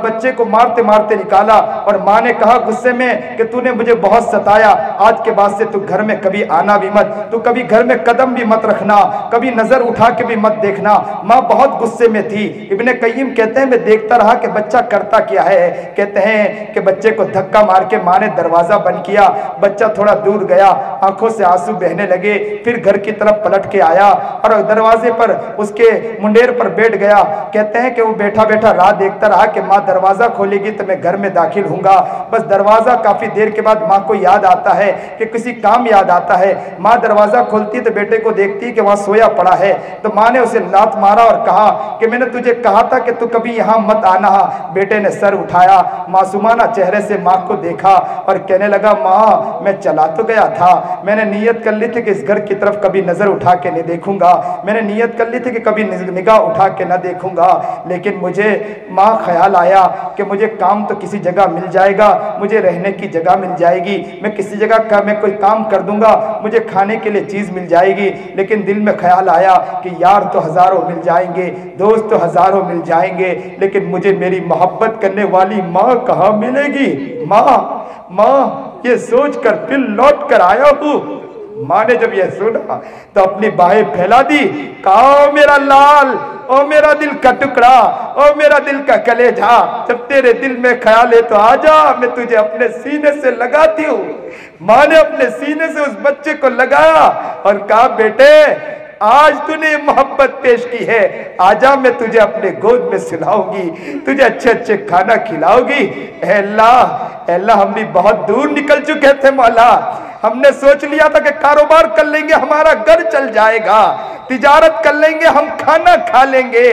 बच्चे को मारते मारते निकाला, और माँ ने कहा गुस्से में कि तूने मुझे बहुत सताया, आज के बाद से तू घर में कभी आना भी मत, तू कभी घर में कदम भी मत रखना, कभी नजर उठा के भी मत देखना। माँ बहुत गुस्से में थी। इब्ने कय्यिम कहते हैं, मैं देखता रहा कि बच्चा करता क्या है। कहते हैं कि बच्चे को धक्का मार के माँ ने दरवाजा बंद किया, बच्चा थोड़ा दूर गया, आंखों से आंसू बहने लगे, फिर घर की तरफ पलट के आया और दरवाजे पर उसके मुंडेर पर बैठ गया। कहते हैं कि वो बैठा बैठा राह देखता रहा कि माँ दरवाजा खोलेगी तो मैं घर में दाखिल हूंगा। बस दरवाजा, काफी देर के बाद माँ को याद आता है कि किसी काम काम याद आता है। माँ दरवाज़ा खोलती तो बेटे को देखती कि वहाँ सोया पड़ा है, तो माँ ने उसे लात मारा और कहा कि मैंने तुझे कहा था कि तू कभी यहाँ मत आना। बेटे ने सर उठाया, मासूमाना चेहरे से माँ को देखा और कहने लगा, माँ मैं चला तो गया था, मैंने नीयत कर ली थी कि इस घर की तरफ कभी नज़र उठा के नहीं देखूंगा, मैंने नीयत कर ली थी कि कभी निगाह उठा के ना देखूंगा, लेकिन मुझे माँ ख्याल आया कि मुझे काम तो किसी जगह मिल जाएगा, मुझे रहने की जगह मिल जाएगी, मैं किसी जगह का मैं कोई काम कर दूंगा, मुझे खाने के लिए चीज़ मिल जाएगी। लेकिन दिल में ख्याल आया कि यार तो हज़ारों मिल जाएंगे, दोस्त तो हज़ारों मिल जाएंगे, लेकिन मुझे मेरी मोहब्बत करने वाली माँ कहाँ मिलेगी। माँ ये सोच कर फिर लौट कर आया हूँ। माँ ने जब यह सुना तो अपनी बाहें फैला दी, कहा, मेरा लाल, ओ मेरा दिल का टुकड़ा, ओ मेरा दिल का कलेजा, जब तेरे दिल में ख्याल है तो आजा, मैं तुझे अपने सीने से लगाती हूँ। माँ ने अपने सीने से उस बच्चे को लगाया और कहा, बेटे आज तूने मोहब्बत पेश की है, आजा मैं तुझे अपने गोद में सुलाऊंगी, तुझे अच्छे अच्छे खाना खिलाऊंगी। अल्लाह हम भी बहुत दूर निकल चुके थे मौला, हमने सोच लिया था कि कारोबार कर लेंगे हमारा घर चल जाएगा, तिजारत कर लेंगे हम खाना खा लेंगे,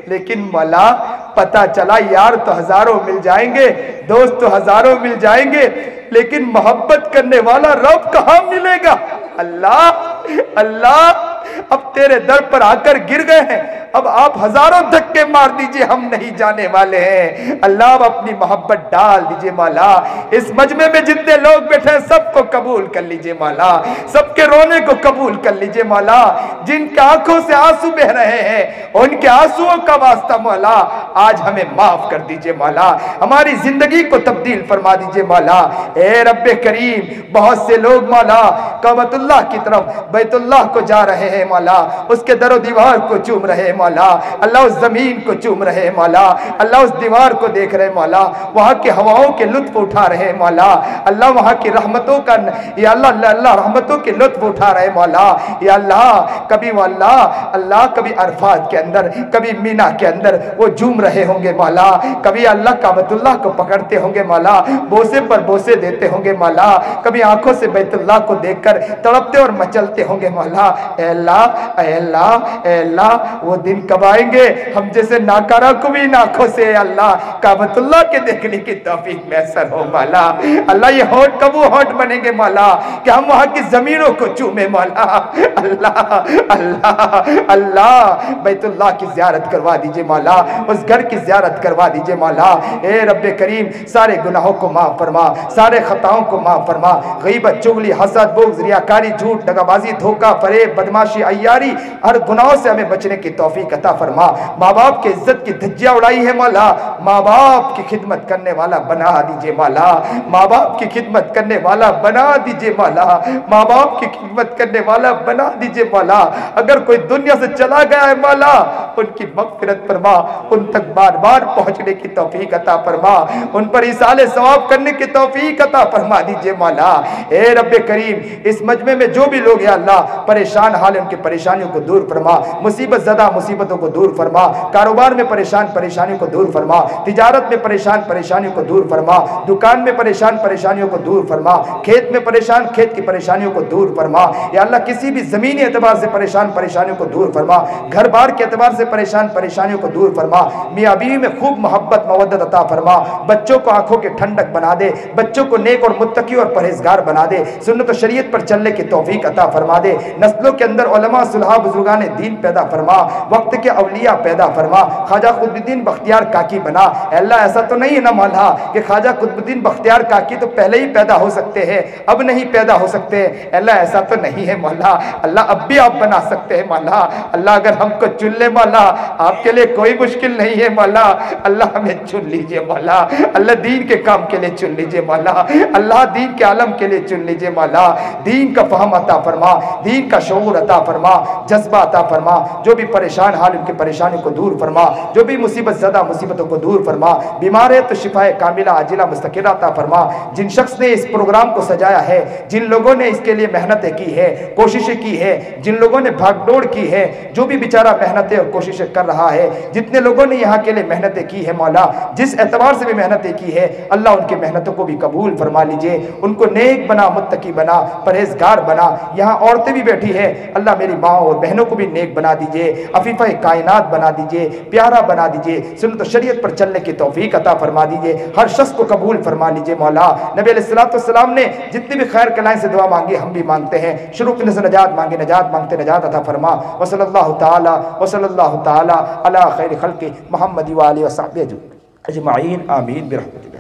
लेकिन मौला पता चला यार तो हजारों मिल जाएंगे, दोस्त तो हजारों मिल जाएंगे, लेकिन मोहब्बत करने वाला रब कहाँ मिलेगा। अल्लाह अब तेरे दर पर आकर गिर गए हैं, अब आप हजारों धक्के मार दीजिए, हम नहीं जाने वाले हैं। अल्लाह अब अपनी मोहब्बत डाल दीजिए मौला, इस मजमे में जितने लोग बैठे हैं सबको कबूल कर लीजिए मौला, सबके रोने को कबूल कर लीजिए मौला, जिनकी आंखों से आंसू बह रहे हैं उनके आंसुओं का वास्ता मौला आज हमें माफ कर दीजिए मौला, हमारी जिंदगी को तब्दील फरमा दीजिए मौला। ए रब्बे करीम, बहुत से लोग मौला काबतुल्लाह की तरफ बैतुल्लाह को जा रहे हैं मौला, उसके दरो दीवार को चूम रहे हैं मौला, अल्लाह उस जमीन को चूम रहे हैं मौला, अल्लाह उस दीवार को देख रहे हैं मौला, वहां के हवाओं के लुत्फ उठा रहे हैं मौला, अल्लाह वहां की रहमतों का या अल्लाह रहमतों के लुत्फ उठा रहे हैं मौला। या अल्लाह कभी अल्लाह कभी अरफात के अंदर, कभी मीना के अंदर वो झूम रहे होंगे मौला, कभी अल्लाह काबतुल्लाह को पकड़ते होंगे मौला, बोसे पर बोसे देते होंगे मौला, कभी आंखों से बैतुल्लाह को देखकर तड़पते और मचलते होंगे मौला। अल्लाह वो दिन कब आएंगे हम जैसे नाकारा को भी आंखों से अल्लाह काबतुल्लाह के देखने की तौफीक मैसर हो मौला। अल्लाह ये होठ कब वो होठ बनेंगे मौला कि हम वहां की जमीनों को चूमे मौला। अल्लाह बैतुल्लाह की ज़ियारत करवा दीजिए मौला, उस घर की ज़ियारत करवा दीजिए मौला। ए रब्बे करीम, सारे गुनाहों को माफ फरमा, सारे खताओं को माफ फरमा, गीबत, चुगली, हसद, बुग़्ज़, रियाकारी, झूठ, दगाबाजी, धोखा, फरेब, बदमाशी, अय्यारी, हर गुनाहों से हमें बचने की तौफीक अता फरमा। माँ बाप की इज्जत की धज्जियां उड़ाई है मौला, माँ बाप की खिदमत करने वाला बना दीजिए मौला, माँ बाप की खिदमत करने वाला बना दीजिए मौला, माँ बाप की खिदमत करने वाला बना दीजिए मौला। अगर कोई दुनिया से चला गया है मौला, उनकी मग़फ़िरत फरमा, उन तक बार बार पहुंचने की तौफीक अता फरमा, उन पर इसाले सवाब करने की तौफीक अता फरमा दीजिए मौला। ए रब्बे करीम, इस मजमे में जो भी लोग या अल्लाह परेशान हाल, उनकी परेशानियों को दूर फरमा, मुसीबत ज़दा मुसीबतों को दूर फरमा, कारोबार में परेशान परेशानियों को दूर फरमा, तिजारत में परेशान परेशानियों को दूर फरमा, दुकान में परेशान परेशानियों को दूर फरमा, खेत में परेशान खेत की परेशानियों को दूर फरमा। या अल्लाह किसी भी ज़मीनी एतबार से परेशान परेशानियों को दूर फरमा, घर बार के एतबार से परेशान परेशानियों को दूर फरमा, मियाँ बीवी में खूब मोहब्बत मवद्दत अता फरमा, बच्चों को आंखों के ठंडक बना दे, बच्चों को नेक और मुत्तकी और परहेजगार बना दे, सुन्नत और शरीयत पर चलने की तौफीक अता फरमा दे, नस्लों के अंदर उलमा सुलहा बुजुर्गान दीन पैदा फरमा, वक्त के अवलिया पैदा फरमा, ख्वाजा कुतुबुद्दीन बख्तियार काकी बना। अल्लाह ऐसा तो नहीं है ना मौला कि ख्वाजा कुतुबुद्दीन बख्तियार काकी तो पहले ही पैदा हो सकते हैं, अब नहीं पैदा हो सकते। अल्लाह ऐसा तो नहीं है मौला, अल्लाह अब भी आप बना सकते हैं मौला। अल्लाह अगर हमको चुन ले मौला, आपके लिए कोई मुश्किल नहीं है मौला। अल्लाह हमें चुन लीजिए मौला, अल्लाह दीन के काम के लिए चुन लीजिए मौला, अल्लाह दीन के आलम के लिए चुन लीजिए मौला। दीन का फहम अता फरमा, दीन का शऊर अता फरमा, जज्बा अता फरमा। जो भी परेशान परेशान हाल उनकी परेशानी को दूर फरमा, जो भी मुसीबत ज़दा मुसीबतों को दूर फरमा, बीमार है तो शिफाए कामिला आजिला मुस्तकिर अता फरमा। जिन शख्स ने इस प्रोग्राम को सजाया है, जिन लोगों ने इसके लिए मेहनतें की है, कोशिशें की है, जिन लोगों ने भागदौड़ की है, जो भी बेचारा मेहनतें और कोशिशें कर रहा है, जितने लोगों ने यहाँ के लिए मेहनतें की है मौला, जिस एतबार से भी मेहनतें की है, अल्लाह उनकी मेहनतों को भी कबूल फरमा लीजिए, उनको नेक बना, मुत्तकी बना, परहेजगार बना। यहाँ औरतें भी बैठी है, अल्लाह मेरी माँ और बहनों को भी नेक बना दीजिए, अफीफा कायनात बना दीजिए, प्यारा बना दीजिए, सुन्नत शरीयत पर चलने की तौफीक अता फरमा दीजिए, हर शख्स को कबूल फरमा लीजिए मौला। नबी अलैहिस्सलाम ने जितनी भी खैर कलाएं से दुआ मांगी हम भी मांगते हैं, शुरू से नजात मांगे, नजात मांगते नजात अता फरमा। वसल्लल्लाहु ताला अला खैर खल्क़ि मुहम्मद व आलिहि व सहबिहि अजमईन, आमीन बिरहमतिक।